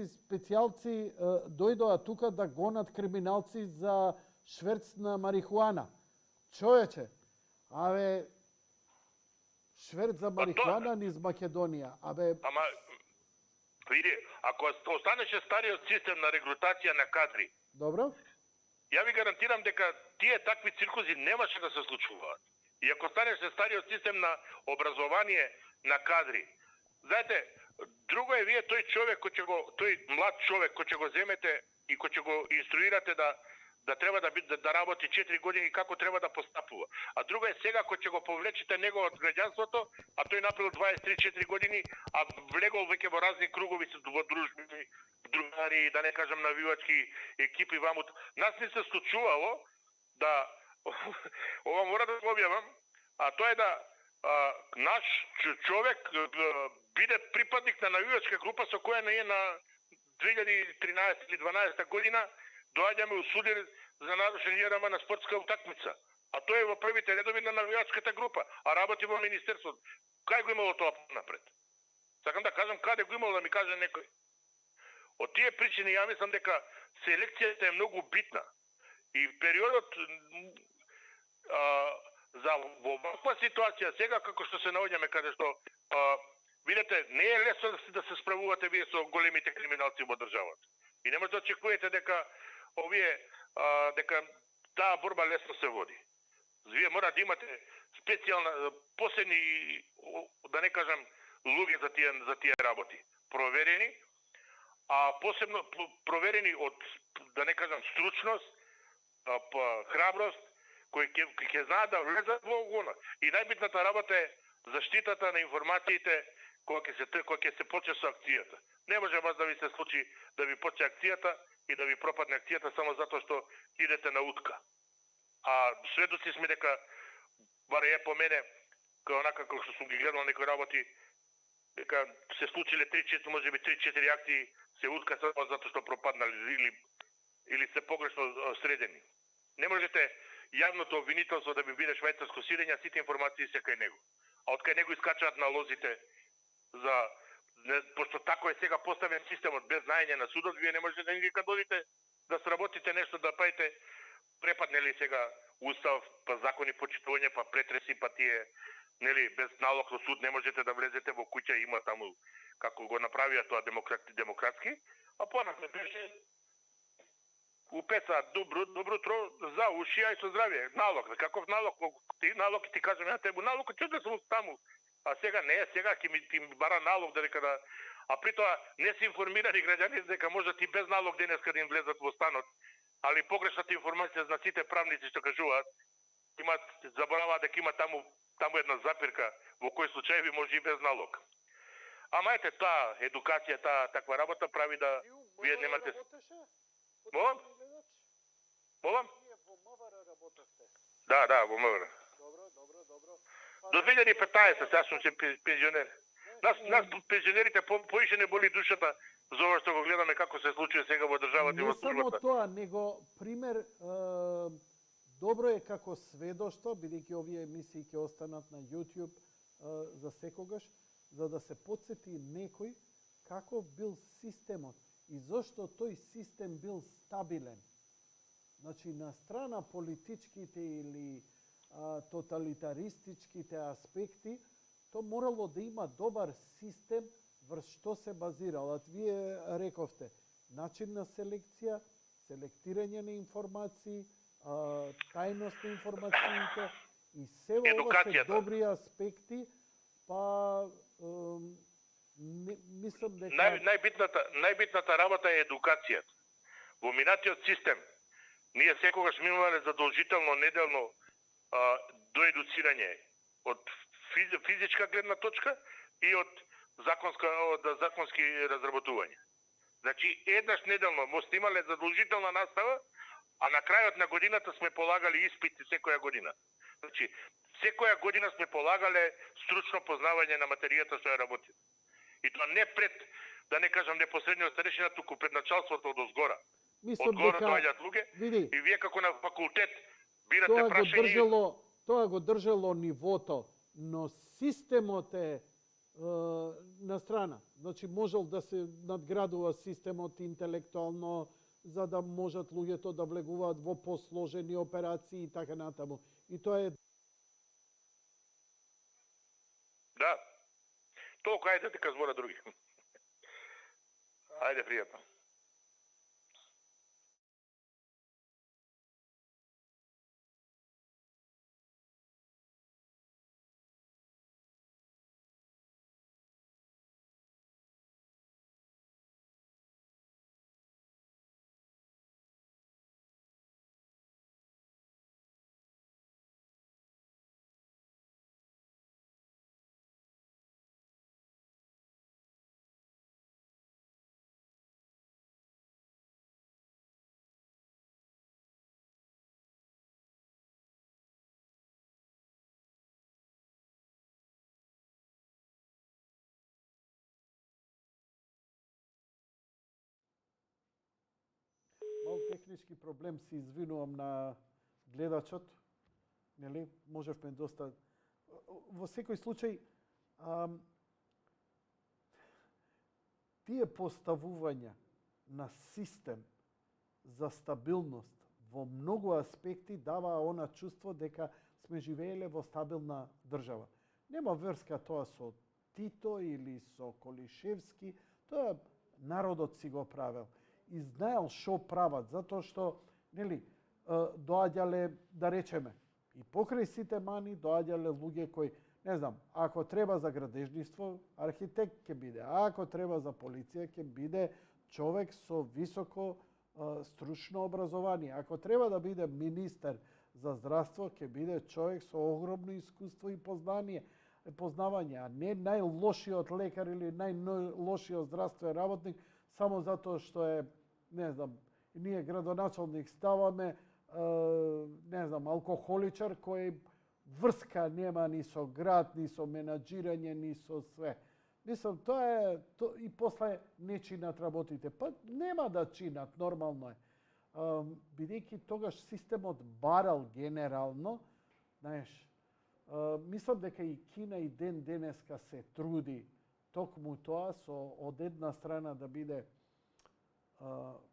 специјалци дојдоа тука да гонат криминалци за шверц на марихуана. Човече, шверц за марихуана низ Македонија. Ама, види, ако останеше стариот систем на регрутација на кадри, добро? Ја ви гарантирам дека тие такви циркузи немаше да се случуваат. И ако останеше стариот систем на образование на кадри, знаете, друго е вие тој млад човек кој ќе го земете и кој ќе го инструирате да треба да работи 4 години како треба да постапува. А друго е сега кој ќе го повлечете него од граѓанството, а тој направил 23-4 години, а влегол веќе во разни кругови во дружби, другари, да не кажам навивачки екипи ваму. Нас не се случувало да ова мора да го објавам, а тоа е да наш човек биде припадник на навивачка група со која ние на 2013 или 12 година доаѓаме осудени за нарушен ЈРМ на спортска утакмица. А тој е во првите редови на навивачката група, а работи во Министерството. Кај го имало тоа напред? Сакам да кажам каде го имало да ми каже некој. Од тие причини ја мислам дека селекцијата е многу битна. И периодот за во ваква ситуација сега како што се наоѓаме каде што видете не е лесно да се справувате вие со големите криминалци во државата. И не може да очекувате дека овие дека таа борба лесно се води. Вие мора да имате специјална посебни да не кажам луѓе за тие работи. Проверени, а посебно проверени од да не кажам стручност, храброст, кои ќе знаат да влезат во огона. И најбитната работа е заштитата на информациите кога ќе се почне со акцијата. Не може вас да ви се случи да ви почне акцијата и да ви пропадне акцијата само затоа што идете на утка. А сведоци сме дека баре е по мене, као онака како што сум ги гледал некои работи, дека се случиле 3-4, можеби 3-4 акции, се утка само затоа што пропаднали или се погрешно средени. Не можете јавното обвинителство да би биде швајцарско сирење, сите информации се кај него. А од кај него искачаат налозите за пошто тако е сега поставен системот без знаење на судот, вие не можете да ни додите да сработите нешто да правите препаднели сега устав, па закони почитување, па претреси, па тие нели без налог од суд не можете да влезете во куќа, има таму како го направија тоа демократски, а понатаму беше упеца добрутро за уши, ај со здравје. Налог, каков налог? Налог ти кажам ја тебе, налог ќе да сум таму. А сега не, сега ќе ми бара налог дека да. А при тоа не се информирани граѓани дека може ти без налог денеска да им влезат во станот. Али погрешната информација на сите правници што кажуваат, забораваат дека има таму една запирка во кој случаи може и без налог. Ама ете таа едукација, таа таква работа прави да вие немате. Молам? Молам? Во МВР работевте. Да, во МВР. Добро. До 2015, сега сум се пензионер. Нас пензионерите поише не боли душата за ова што го гледаме како се случува сега во државата и во службата. Не само тоа, него пример добро е како сведоштво, бидејќи овие емисии ќе останат на YouTube за секогаш, за да се потсети некој каков бил системот и зошто тој систем бил стабилен. Значи, на страна политичките или тоталитаристичките аспекти, то морало да има добар систем врз што се базирал. Вие рековте, начин на селекција, селектирање на информации, тајност на информациите и се ова се добри аспекти, па мислам дека најбитната работа е едукацијата. Во минатиот систем ние секогаш имале задолжително неделно доедуцирање од физичка гледна точка и од законски разработување. Значи еднаш неделно сте имале задолжителна настава, а на крајот на годината сме полагали испити секоја година. Значи секоја година сме полагале стручно познавање на материјата што ја работи. И тоа не пред, да не кажам непосредниот старешина, туку пред началството од озгора. Одгоре доаѓаат луѓе и вие како на факултет бирате прашање. Тоа го држало нивото, но системот е на страна. Значи можел да се надградува системот интелектуално, за да можат луѓето да влегуваат во посложени операции и така натаму. И тоа е Да. Толку ајде дека збора други. Ајде пријатно. мал технички проблем, се извинувам на гледачот. Нели? Можевме доста... Во секој случај, тие поставувања на систем за стабилност во многу аспекти дава она чувство дека сме живееле во стабилна држава. Нема врска тоа со Тито или со Колишевски, тоа народот си го правел и знаел што прават, затоа што, нели, доаѓале, да речеме, и покрај сите мани доаѓале луѓе кои, не знам, ако треба за градежниство, архитект ќе биде, а ако треба за полиција ќе биде човек со високо стручно образование. Ако треба да биде министер за здравство, ќе биде човек со огромно искуство и познавање, а не најлошиот лекар или најлошиот здравствен работник, само затоа што е, не знам, ние градоначалник ставаме, не знам, алкохоличар кој врска нема ни со град, ни со менаџирање, ни со све. Мислам, тоа е, и после не чинат работите. Па нема да чинат, нормално е. Бидејќи тогаш системот барал генерално, знаеш, мислам дека и Кина и ден денеска се труди токму тоа со од една страна да биде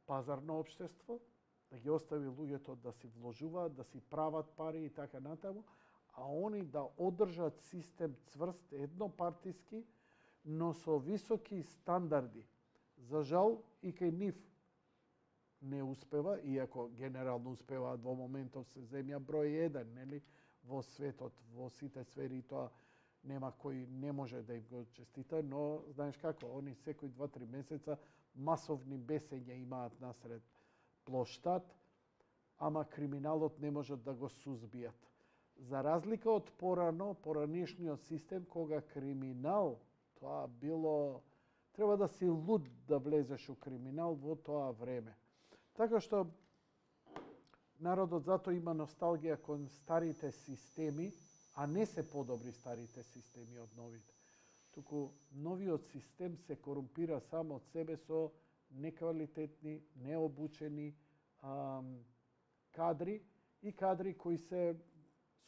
пазарно општество, да ги остави луѓето да си вложуваат, да си прават пари и така натаму, а они да одржат систем цврст, еднопартиски, но со високи стандарди. За жал, и кај нив не успева, иако генерално успеваат во моментов се земја број 1, нели, во светот, во сите сфери, тоа нема кој не може да им го честита, но знаеш како, они секој 2-3 месеца масовни бесења имаат насред плоштад, ама криминалот не можат да го сузбијат. За разлика од поранешниот систем, кога криминал, тоа било, треба да си луд да влезеш у криминал во тоа време. Така што народот затоа има носталгија кон старите системи, а не се подобри старите системи од новите. Туку новиот систем се корумпира само од себе со неквалитетни, необучени кадри и кадри кои се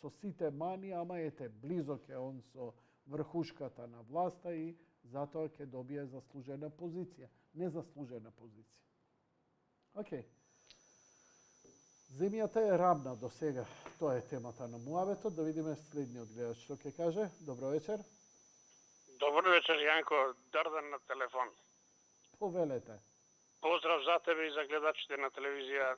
со сите мани, ама ете, близо ке он со врхушката на власта и затоа ќе добие заслужена позиција, незаслужена позиција. Океј. Земјата е рамна до сега. Тоа е темата на муабетот. Да видиме следниот гледач што ќе каже. Добро вечер. Добро вечер, Јанко. Дардан на телефон. Повелете. Поздрав за тебе и за гледачите на телевизија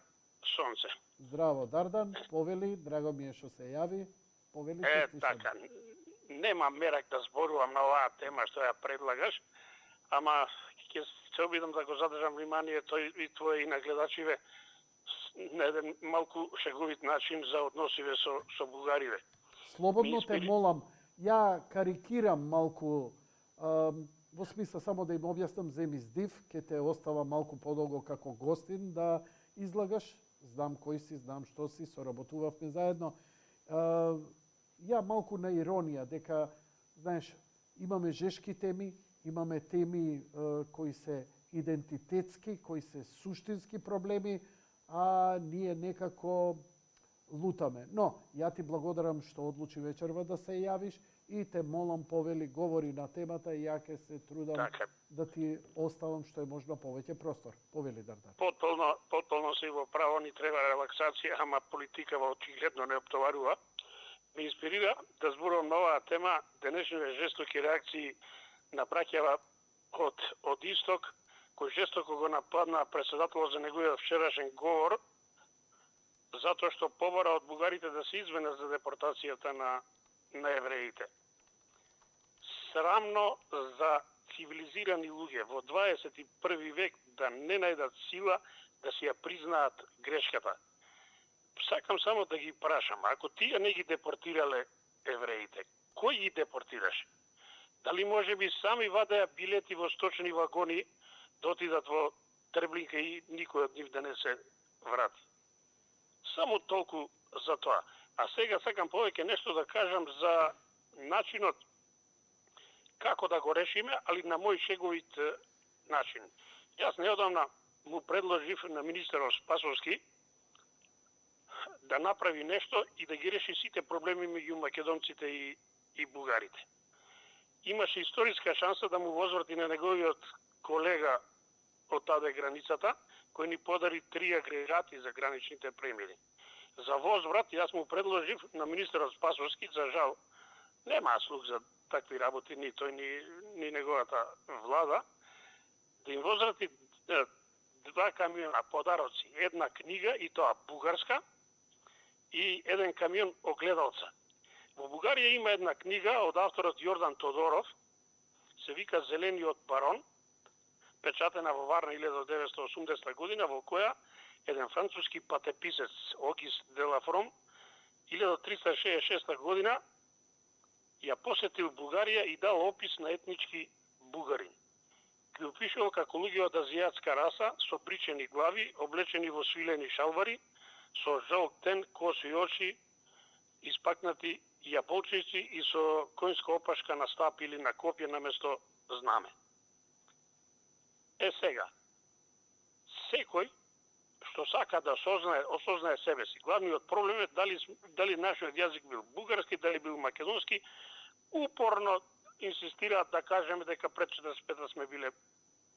Сонце. Здраво, Дардан. Повели, драго ми е што се јави. Повели се така. Нема мерак да зборувам на оваа тема што ја предлагаш, ама ќе се обидам да го задржам вниманието и твое и на гледачиве на еден малку шеговит начин за односиве со бугариве. Слободно те молам, ја карикирам малку, во смисла само да им објаснам, земи здив, ќе те остава малку подолго како гостин да излагаш, знам кој си, знам што си, соработувавме заедно. Ја малку на иронија, дека, знаеш, имаме жешки теми, имаме теми кои се идентитетски, кои се суштински проблеми, а ние некако лутаме. Но, ја ти благодарам што одлучи вечерва да се јавиш и те молам, повели, говори на темата и ја ќе се трудам така да ти оставам што е можно повеќе простор. Повели, Дардан. Потполно си во право, ни треба релаксација, ама политика очигледно не оптоварува. Ме инспирира да зборувам на оваа тема денешните жестоки реакции на браќава од Исток, кој жестоко го нападна председателот за неговиот вчерашен говор, затоа што побара од бугарите да се извинат за депортацијата на евреите. Срамно за цивилизирани луѓе во 21 век да не најдат сила да си ја признаат грешката. Сакам само да ги прашам, ако тие не ги депортирале евреите, кој ги депортираше? Дали може би сами вадеа билети во сточни вагони да отидат во Трблинка и никој од нив да не се врати? Само толку за тоа. А сега сакам повеќе нешто да кажам за начинот како да го решиме, али на мој шеговит начин. Јас неодамна му предложив на министерот Спасовски да направи нешто и да ги реши сите проблеми меѓу македонците и бугарите. Имаше историска шанса да му возврати на неговиот колега од таде границата, кој ни подари 3 агрегати за граничните премири. За возврат, јас му предложив на министерот Спасовски, за жал, нема слух за такви работи, ни тој, ни неговата влада, да им возврати 2 камиона подароци, една книга, и тоа бугарска, и 1 камион огледалца. Во Бугарија има една книга од авторот Јордан Тодоров, се вика Зелениот барон, печатена во Варна 1980 година, во која еден француски патеписец Огис де Лафром 1366 година ја посетил Бугарија и дал опис на етнички бугари. Ги опишувал како луѓе од азијатска раса со бричени глави, облечени во свилени шалвари, со жолт тен, коси очи, испакнати јаболчици и со конјска опашка на стап или на копје наместо знаме. Сега, секој што сака да осознае себе си, главниот проблем е дали нашиот јазик бил бугарски, дали бил македонски, упорно инсистираат да кажеме дека пред 45 сме биле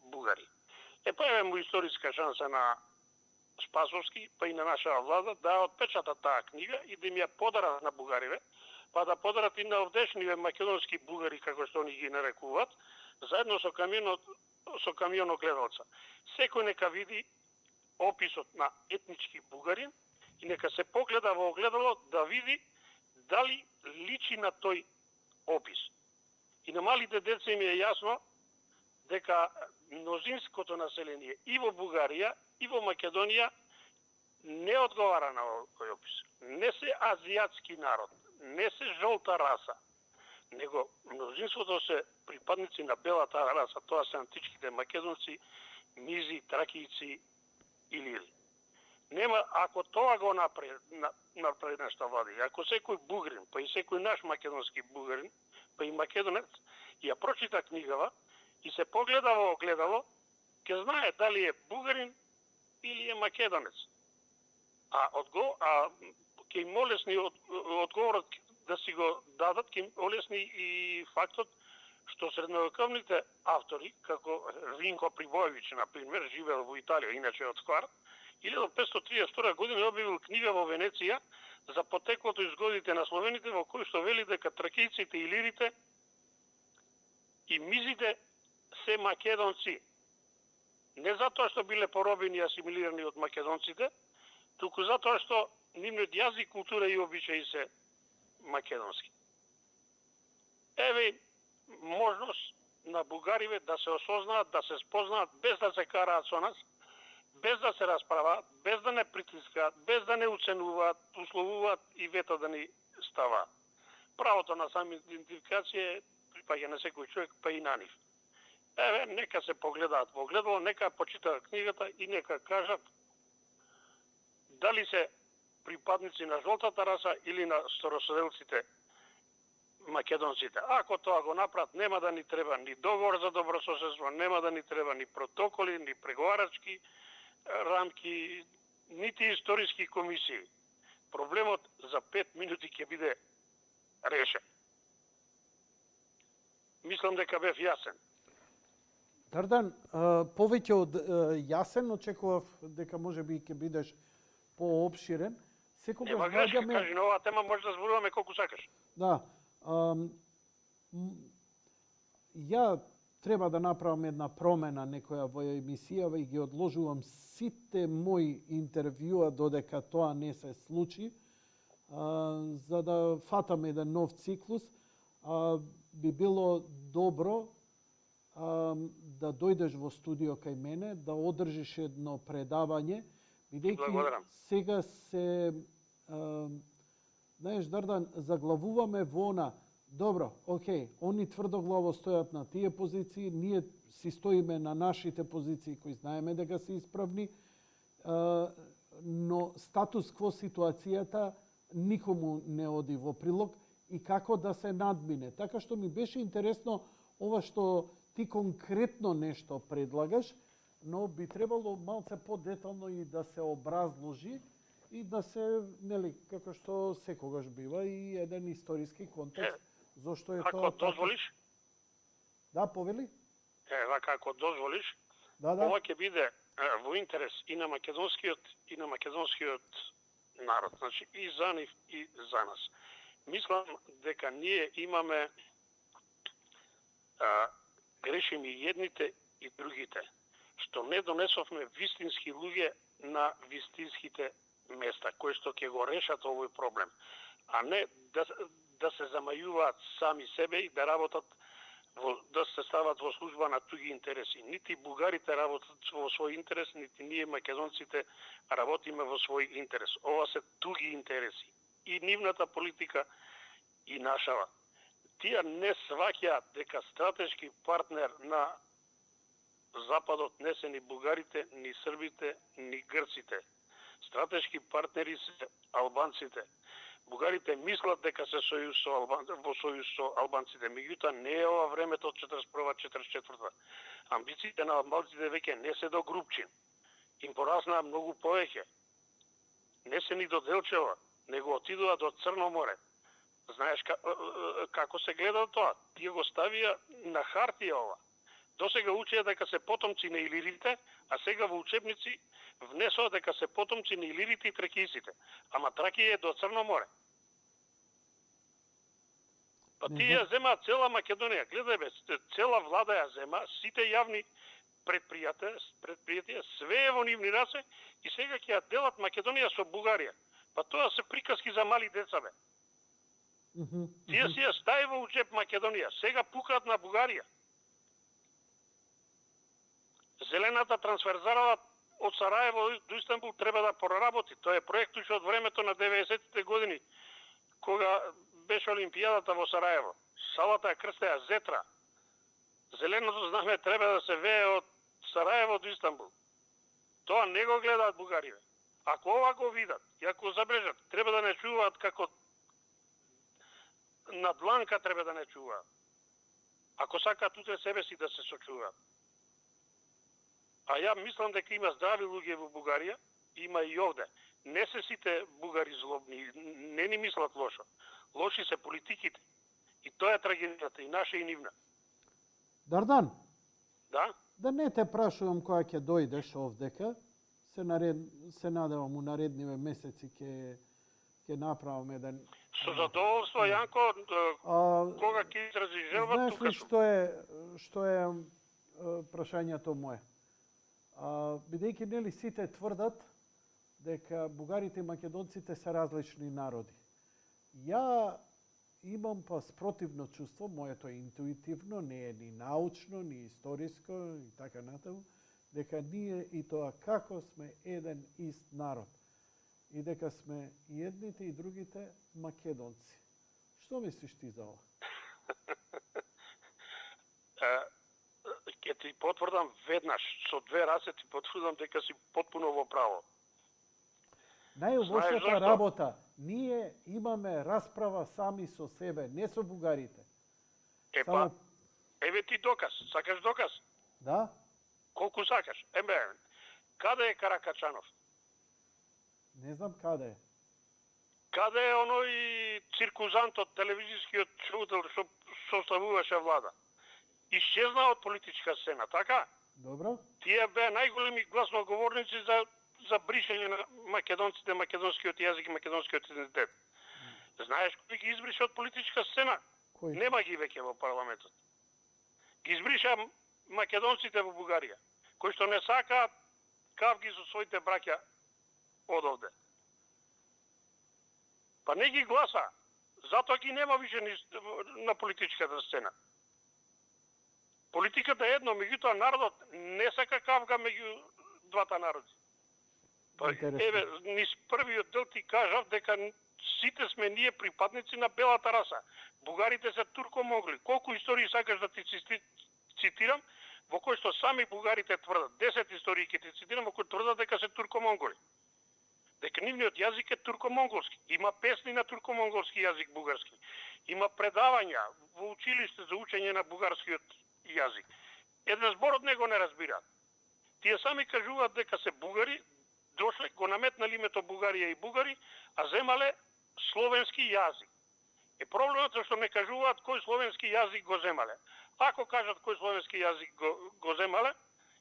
бугари. Па еве му историска шанса на Спасовски, па и на нашава влада да отпечатат таа книга и да им ја подарат на бугариве, па да подарат и на овдешниве македонски бугари, како што они ги нарекуваат, заедно со камион огледалца. Секој нека види описот на етнички бугарин и нека се погледа во огледало да види дали личи на тој опис. И на малите деца им е јасно дека мнозинското население и во Бугарија и во Македонија не одговара на овој опис. Не се азијатски народ, не се жолта раса, него мнозинството се припадници на белата раса. Тоа се античките македонци, мизи, тракијци и лири. Нема, ако тоа го направи нашата влада, и ако секој бугарин, па и секој наш македонски бугарин, па и македонец, ја прочита книгава и се погледа во огледало, ќе знае дали е бугарин или е македонец. Ќе им олесни одговорот да си го дадат, ќе им олесни и фактот што средновековните автори, како Винко Прибоевиќ, например, живеел во Италија, иначе од Сквар, 1532 година објавил книга во Венеција за потеклото и згодите на словените, во кој што вели дека тракијците и лирите и мизите се македонци. Не затоа што биле поробени и асимилирани од македонците, туку затоа што нивниот јазик, култура и обичаи се македонски. Еве можност на бугариве да се осознаат, да се спознаат, без да се караат со нас, без да се расправаат, без да не притискаат, без да не уценуваат, условуваат и вето да ни ставаат. Правото на самоидентификација припаѓа на секој човек, па и на нив. Еве, нека се погледаат во огледало, нека почитаат книгата и нека кажат дали се припадници на жолтата раса или на староселците македонците. Ако тоа го направат, нема да ни треба ни договор за добрососедство, нема да ни треба ни протоколи, ни преговарачки рамки, нити историски комисии. Проблемот за 5 минути ќе биде решен. Мислам дека бев јасен. Дардан, повеќе од јасен, очекував дека можеби ќе бидеш поопширен. Нема грешка, кажи, на оваа тема може да зборуваме колку сакаш. Да. Ја треба да направам една промена некоја во емисија и ги одложувам сите мои интервјуа додека тоа не се случи, за да фатам еден нов циклус. Би било добро да дојдеш во студио кај мене, да одржиш едно предавање, бидејќи сега се знаеш, Дардан, заглавуваме во она. Добро, окей, они тврдоглаво стојат на тие позиции, ние си стоиме на нашите позиции кои знаеме дека се исправни, но статус кво ситуацијата никому не оди во прилог и како да се надмине. Така што ми беше интересно ова што ти конкретно нешто предлагаш, но би требало малце подетално и да се образложи и да се, нели, како што секогаш бива и еден историски контекст. Зошто е ако тоа? Ако дозволиш? Да, повели? вака ако дозволиш, Да. ова ќе биде во интерес и на македонскиот народ, значи и за нив и за нас. Мислам дека ние имаме грешими едните и другите, што не донесовме вистински луѓе на вистинските места, кои што ќе го решат овој проблем, а не да се замајуваат сами себе и да работат да се стават во служба на туги интереси. Нити бугарите работат во свој интерес, нити ние македонците работиме во свој интерес. Ова се туги интереси. И нивната политика и нашава. Тие не сваќаат дека стратешки партнер на Западот не се ни бугарите, ни србите, ни грците. Стратешки партнери се албанците. Бугарите мислат дека се во сојуз со албанците, меѓутоа не е ова времето од 41-44. Амбициите на албанците веќе не се до Групчин. Им пораснаа многу повеќе. Не се ни до Делчева, него отидува до Црно море. Знаеш како се гледа тоа? Тие го ставија на хартија ова. Досега учеа дека се потомци на илирите, а сега во учебници внесоа дека се потомци на илирите и тракијците. Ама Тракија е до Црно море. Па тие земаат цела Македонија. Гледај бе, цела влада ја зема, сите јавни предпријатија, све е во нивни раце и сега ќе ја делат Македонија со Бугарија. Па тоа се приказки за мали деца бе. Тие си ја стави во учеб Македонија, сега пукаат на Бугарија. Зелената трансферзарала од Сараево до Истанбул треба да проработи. Тоа е проект уште од времето на 90-тите години, кога беше Олимпијадата во Сараево. Салата ја крстеа Зетра. Зеленото знаме треба да се вее од Сараево до Истанбул. Тоа не го гледаат бугарите. Ако ова го видат и ако забрежат, треба да не чуваат како на дланка треба да не чуваат. Ако сакаат утре себе си да се сочуваат. А ја мислам дека има здрави луѓе во Бугарија, има и овде. Не се сите бугари злобни, не ни мислат лошо. Лоши се политиките. И тоа е трагедијата, и наша и нивна. Дардан? Да? Да не те прашувам кога ќе дојдеш овдека. Се надевам у наредниве месеци ќе направиме еден... Со задоволство, Јанко, кога ќе изрази желба, знаеш тука ли сум. што е прашањето мое? Бидејќи нели сите тврдат дека бугарите и македонците се различни народи. Ја имам па спротивно чувство, моето е интуитивно, не е ни научно, ни историско и така натаму, дека ние и тоа како сме еден ист народ и дека сме и едните и другите македонци. Што мислиш ти за ова? Ќе ти потврдам веднаш, со две раце ти потврдам дека си потпуно во право. Најлошата работа, ние имаме расправа сами со себе, не со бугарите. Епа, еве ти доказ, сакаш доказ? Да? Колку сакаш? Каде е Каракачанов? Не знам каде е. Каде е оној циркузантот, телевизискиот шоутел што составуваше влада? Исчезна од политичка сцена, така? Добро. Тие беа најголеми гласноговорници за бришење на македонците, македонскиот јазик и македонскиот идентитет. Знаеш кој ги избриша од политичка сцена? Кој? Нема ги веќе во парламентот. Ги избриша македонците во Бугарија, кои што не сакаат кавги со своите браќа од овде. Па не ги гласа, затоа ги нема више на политичката сцена. Политиката е едно, меѓутоа народот не сака кавга меѓу двата народи. Па, еве, низ првиот дел ти кажав дека сите сме ние припадници на белата раса. Бугарите се турко-монголи. Колку истории сакаш да ти цитирам, во кои што сами бугарите тврдат. 10 истории ќе ти цитирам, во кои тврдат дека се турко-монголи. Дека нивниот јазик е турко-монголски. Има песни на турко-монголски јазик бугарски. Има предавања во училиште за учење на бугарскиот јазик. Еден збор од него не разбираат. Тие сами кажуваат дека се бугари, дошле, го наметнали името Бугарија и бугари, а земале словенски јазик. Проблемот е што не кажуваат кој словенски јазик го земале. Ако кажат кој словенски јазик го земале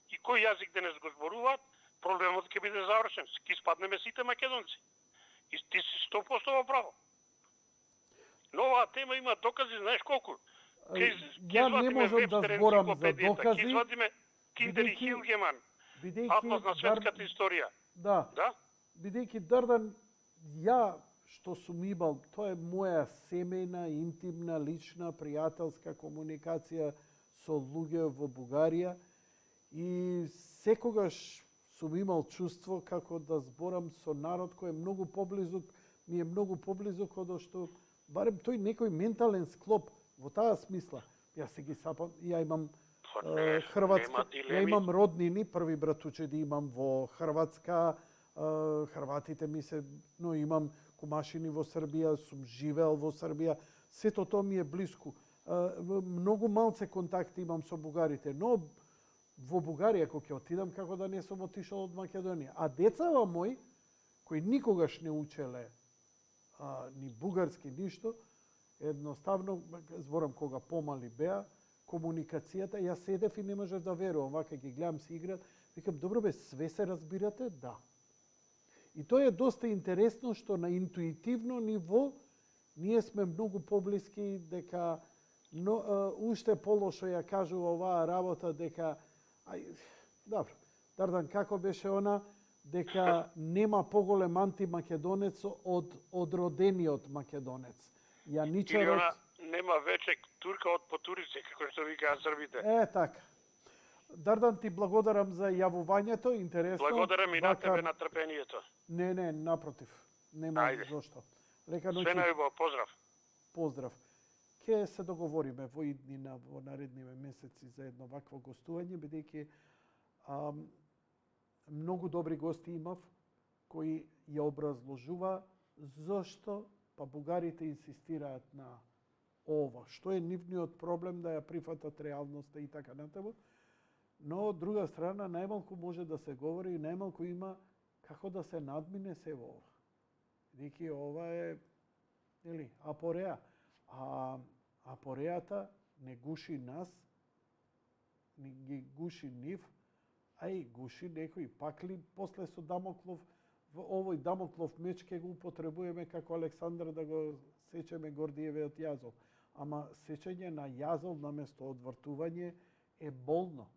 и кој јазик денес го зборуваат, проблемот ќе биде завршен. Ќе спаднеме сите македонци. И ти си 100% во право. Но оваа тема има докази, знаеш колку? Ја не можам да зборам за докази. Ќе извадиме Киндер и Хилгеман, Атлас на светската историја. Да. Да? Бидејќи Дардан, ја што сум имал, тоа е моја семејна, интимна, лична, пријателска комуникација со луѓе во Бугарија и секогаш сум имал чувство како да зборам со народ кој е многу поблизок, ми е многу поблизок од што барем тој некој ментален склоп во таа смисла. Ја се ги сапам, ја имам Хрватска, ја имам роднини, први братучеди имам во Хрватска, Хрватите ми се, но имам кумашини во Србија, сум живеел во Србија, сето тоа ми е блиску. Многу малце контакти имам со бугарите, но во Бугарија кога ќе отидам, како да не сум отишол од Македонија. А децава мои, кои никогаш не учеле ни бугарски ништо, едноставно, зборам кога помали беа, комуникацијата, ја седев и не можев да верувам, вака ги гледам се играат, викам, добро бе, све се разбирате? Да. И тоа е доста интересно што на интуитивно ниво ние сме многу поблиски, дека уште полошо ја кажува оваа работа, дека добро, Дардан, како беше она, дека нема поголем антимакедонец од родениот македонец. Или она нема вече турка од потурице, како што викаат србите. Така. Дардан, ти благодарам за јавувањето, интересно. Благодарам и на тебе на трпението. Не, напротив. Нема зошто. Лека ноќ. Све најубаво, поздрав. Поздрав. Ке се договориме во иднина, во наредниве месеци за едно вакво гостување, бидејќи многу добри гости имав, кои ја образложува зошто па бугарите инсистираат на ова. Што е нивниот проблем да ја прифатат реалноста и така натаму. Но од друга страна, најмалку може да се говори и најмалку има како да се надмине се во ова. Бидејќи ова е апореа. А апореата не гуши нас, не ги гуши нив, а и гуши некои пакли после со Дамоклов. Овој Дамоклов меч ке го употребуваме како Александар да го сечеме Гордиевиот јазол. Ама сечење на јазол наместо одвртување е болно.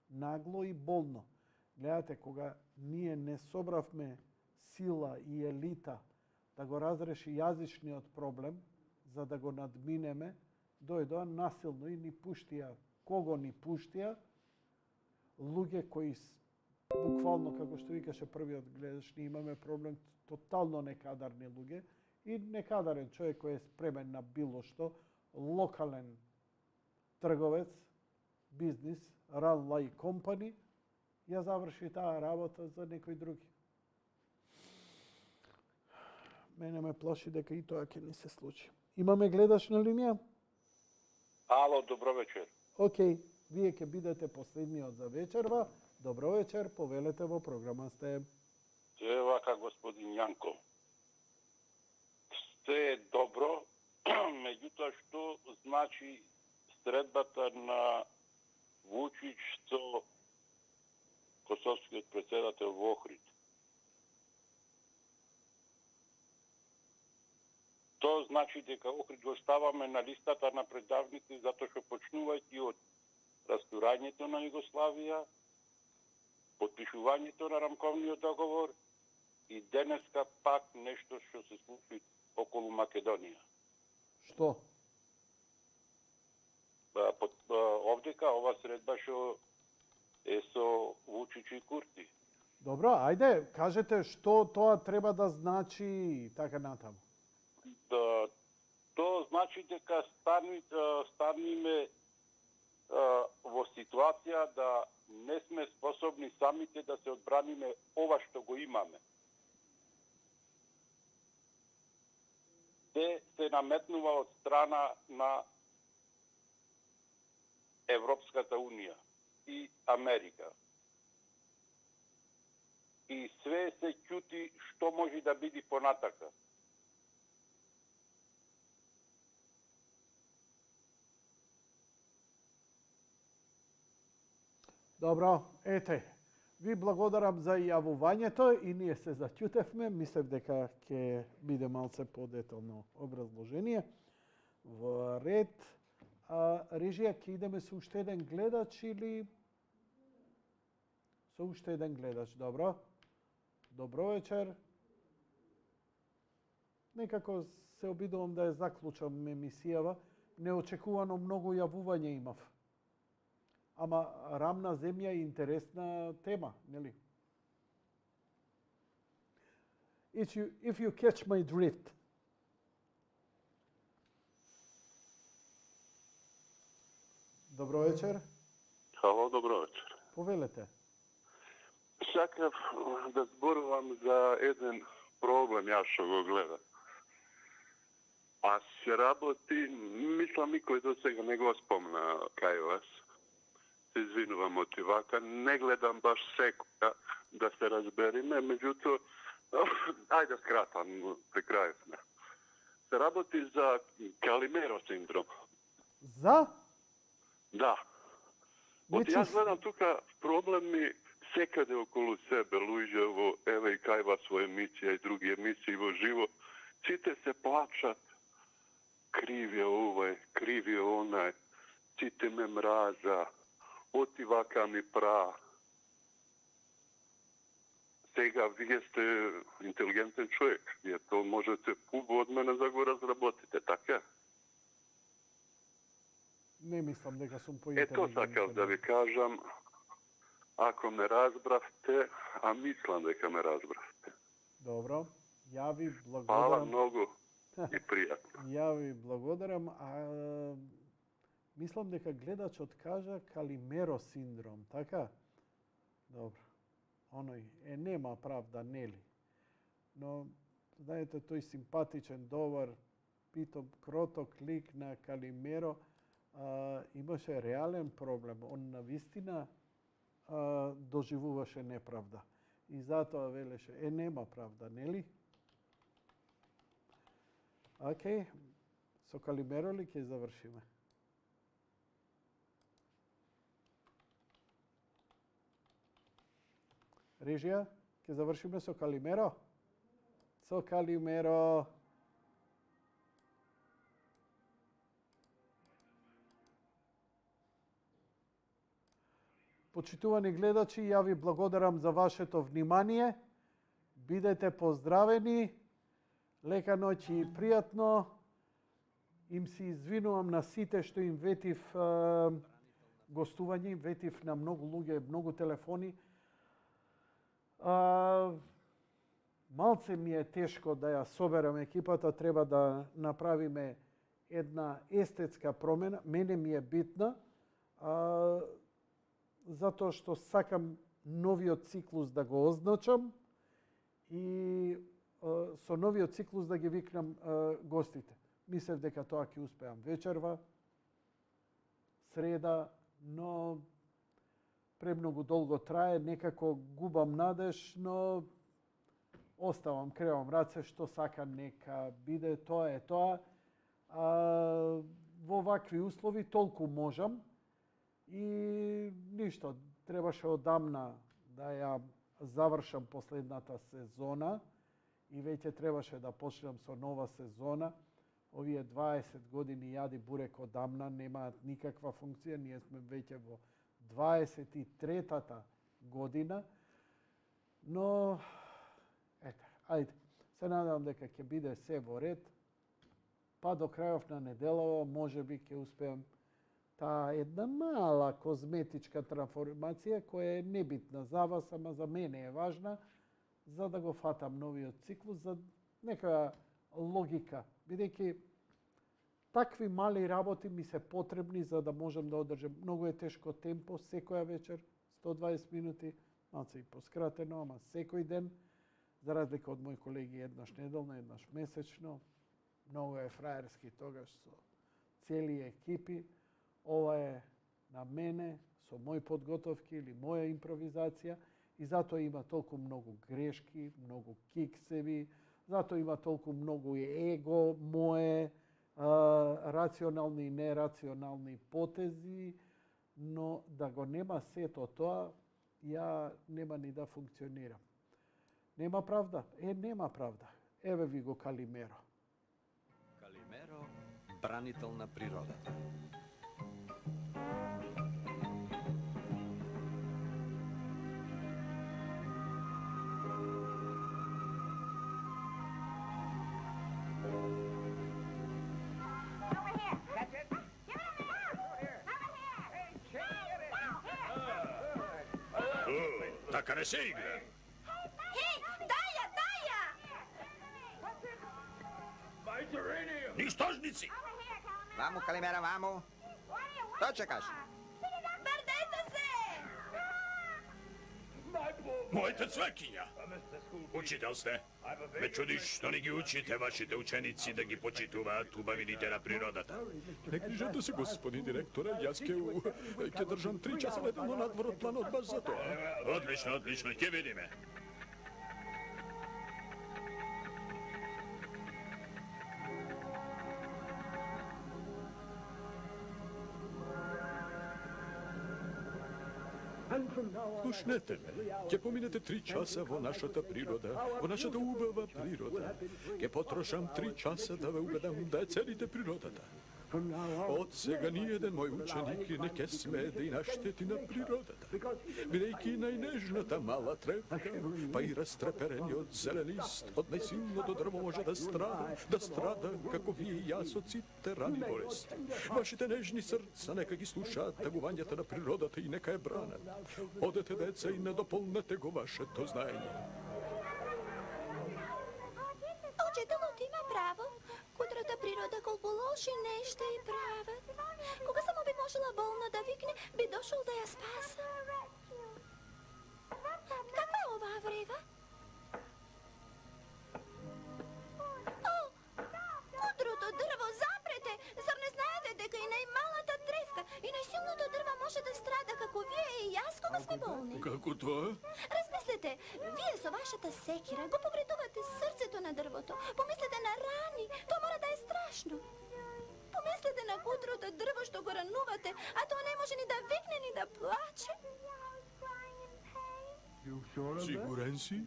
Нагло и болно. Гледате, кога ние не собравме сила и елита да го разреши јазичниот проблем, за да го надминеме, дојдоа насилно и ни пуштија. Кого ни пуштија? Луѓе кои буквално, како што викаше првиот гледаш, ние имаме проблем тотално некадарни луѓе и некадарен човек кој е спремен на било што, локален трговец, бизнис, run like company, ја заврши таа работа за некој други. Мене ме плаши дека и тоа ќе ни се случи. Имаме гледаш на линија? Ало, добро вечер. Океј, вие ќе бидете последниот за вечерва. Добро вечер, повелете во програма сте. Се вака, господин Јанко. Се е добро, меѓутоа што значи средбата на Вучич со косовскиот председател во Охрид? Тоа значи дека Охрид го ставаме на листата на предавници затоа што почнувајќи од растурањето на Југославија, подпишувањето на рамковниот договор и денеска пак нешто што се случи околу Македонија. Што? Овдека ова средба што е со Вучич и Курти. Добро, ајде, кажете што тоа треба да значи и така натаму. Тоа значи дека станиме во ситуација да не сме способни самите да се одбраниме ова што го имаме. Се наметнува од страна на Европската Унија и Америка. И све се ќути што може да биде понатака. Добро, ете. Ви благодарам за јавувањето и ние се заќутевме. Мислев дека ќе биде малце подетално образложение. Во ред, режија, ќе идеме со уште еден гледач или... Со уште еден гледач, добро. Добро вечер. Некако се обидувам да ја заклучам емисијава. Неочекувано многу јавување имав. Ама рамна земја е интересна тема, нели? If you catch my drift. Добро вечер. Хало, добро вечер. Повелете. Сакав да зборувам за еден проблем, јас што го гледам. А се работи, мислам никој до сега не го спомна кај вас. Се извинувам од вака, не гледам баш секоја да се разбериме, меѓутоа, ајде скратам, при крајот сме. Се работи за Калимеро синдром. За? Да. Не Од јас чув. гледам тука проблеми секаде околу себе, луѓе во еве и кај вас во емисија и други емисии во живо, сите се плачат, криви е овој, криви е онај, сите ме мраза, оти вака ми пра. Сега вие сте интелигентен човек, вие то можете пубо од мене да го разработите, така? Не мислам дека сум Ето сакав да ви кажам, ако ме разбравте, а мислам дека ме разбравте. Добро. Ја ви Фала благодарам. многу и пријатно. Ја ви благодарам. Мислам дека гледачот кажа Калимеро синдром, така? Добро. Оној нема правда, нели? Но, знаете, тој симпатичен, добар, питом, кроток лик на Калимеро имаше реален проблем. Он навистина доживуваше неправда. И затоа велеше, нема правда, нели? Океј, со Калимеро ли ќе завршиме? Режија, ќе завршиме со Калимеро? Со Калимеро. Почитувани гледачи, ја ви благодарам за вашето внимание. Бидете поздравени. Лека ноќ и пријатно. Им се извинувам на сите што им ветив гостување, им ветив на многу луѓе, многу телефони. Малце ми е тешко да ја соберам екипата, треба да направиме една естетска промена. Мене ми е битна, затоа што сакам новиот циклус да го означам и со новиот циклус да ги викнам гостите. Мислев дека тоа ќе успеам вечерва, среда, но премногу долго трае, некако губам надеж, но оставам, кревам раце, што сака нека биде, тоа е тоа. Во вакви услови толку можам и ништо, требаше одамна да ја завршам последната сезона и веќе требаше да почнем со нова сезона. Овие 20 години јади бурек одамна немаат никаква функција, ние сме веќе во 23-та година, но ете, ајде, се надам дека ќе биде се во ред, па до крајов на неделава можеби ќе успеам таа една мала козметичка трансформација која е небитна за вас, ама за мене е важна, за да го фатам новиот циклус, за некоја логика, бидејќи такви мали работи ми се потребни за да можам да одржам. Многу е тешко темпо, секоја вечер, 120 минути, малце и поскратено, ама секој ден, за разлика од мои колеги еднаш неделно, еднаш месечно. Многу е фраерски тогаш со цели екипи. Ова е на мене, со мои подготовки или моја импровизација и затоа има толку многу грешки, многу киксеви, затоа има толку многу его, мое, рационални и нерационални потези, но да го нема сето тоа, ја нема ни да функционира. Нема правда? Нема правда. Еве ви го Калимеро. Калимеро, бранител на природата. Така не се игра. Нищожници! Вамо, Калимера, вамо! Што чекаш? Върнете се! Моята цвекиня! Учител сте. Ме чудиш, што не ги учите вашите ученици да ги почитуваат убавините на природата. Не грижете се, господин директоре, јас ќе држам 3 часа неделно надвор од планот баш за тоа. Одлично, одлично, ќе видиме. Слушнете ме, ќе поминете 3 часа во нашата природа, во нашата убава природа. Ќе потрошам 3 часа да ве убедам да ја целите природата. Од сега ни еден мој ученик не ќе смее да и наштети на природата. Бидејќи најнежната мала тревка, па и растреперениот зелен лист од најсилното дрво може да страда како вие и јас од сите рани болести. Вашите нежни срца нека ги слушаат тагувањата на природата и нека ја бранат. Одете, деца, и надополнете го вашето знаење. Учителот има право. Кудрата природа колку лоши нешта и прават. Кога само би можела болна да викне, би дошол да ја спаса. Каква е оваа врева? О, кудрото дрво, запрете! Зар не знаете дека и најмалата тревка и најсилното дрво може да страда како вие и јас кога сме болни? Како тоа? Размислете, вие со вашата секира го повредувате срцето на дрвото. Помислете на рани, тоа мора да е страшно. Помислете на кудрото дрво што го ранувате, а тоа не може ни да викне, ни да плаче. Сигурен си?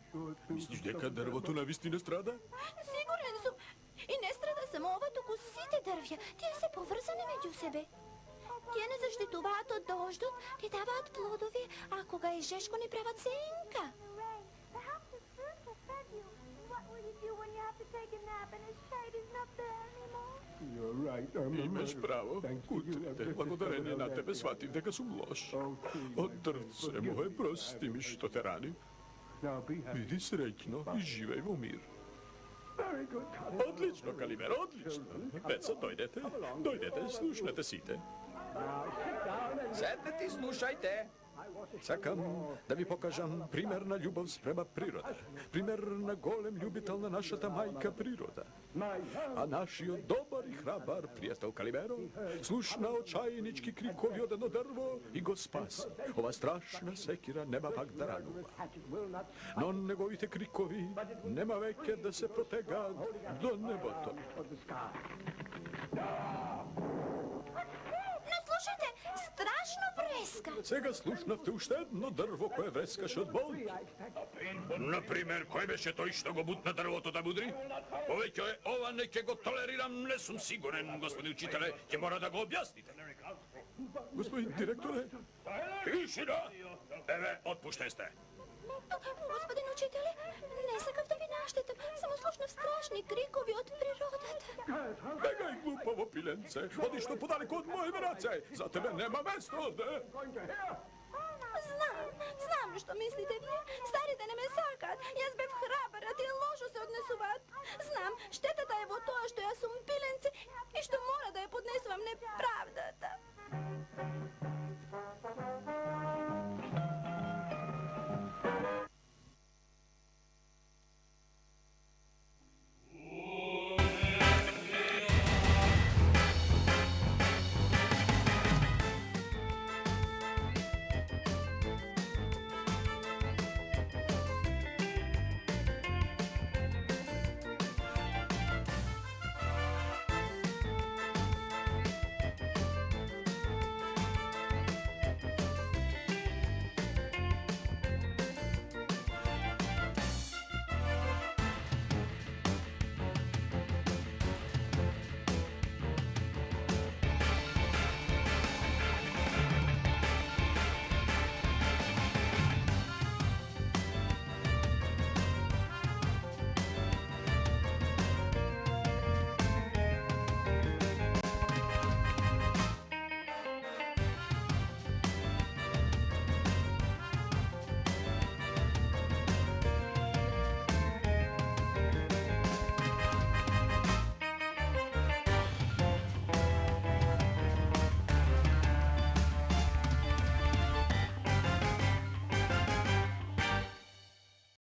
Мислиш дека дрвото навистина страда? Сигурен сум. И не страда само ова, туку сите дрвја. Тие се поврзани меѓу себе. Тие не заштитуваат од дождот, ти даваат плодови, а кога е жешко ни прават сенка. Имаш право. Кутрите, благодарение на тебе сватив дека сум лош. Од дрвце мое, прости ми што те раним. Биди среќно и живеј во мир. Одлично, Калимер, одлично. Деца, дојдете, слушнете сите. Седнете и слушајте. Сакам да ви покажам пример на љубов спрема природа. Пример на голем љубител на нашата мајка природа. А нашиот добар и храбар пријател Калимеро слушна очајнички крикови од едно дрво и го спаси. Ова страшна секира нема пак да ранува. Но неговите крикови нема веќе да се протегаат до небото. Слушайте, страшно вреска. Сега слушнавте уште едно дрво кое врескаше од болки. Например, кој беше тој што го бутна дрвото да мудри? Повеќе ова не ќе го толерирам, не сум сигурен, господин учителе, ќе мора да го објасните. Господин директоре? Тишина! Еве, отпуштен сте. Господин учителе, не сакав да ви наштетам, само слушнав страшни крикови од природата. Бегај, глупаво пиленце, оди што подалеку од моје раце, за тебе нема место овде. Знам што мислите вие. Старите не ме сакаат.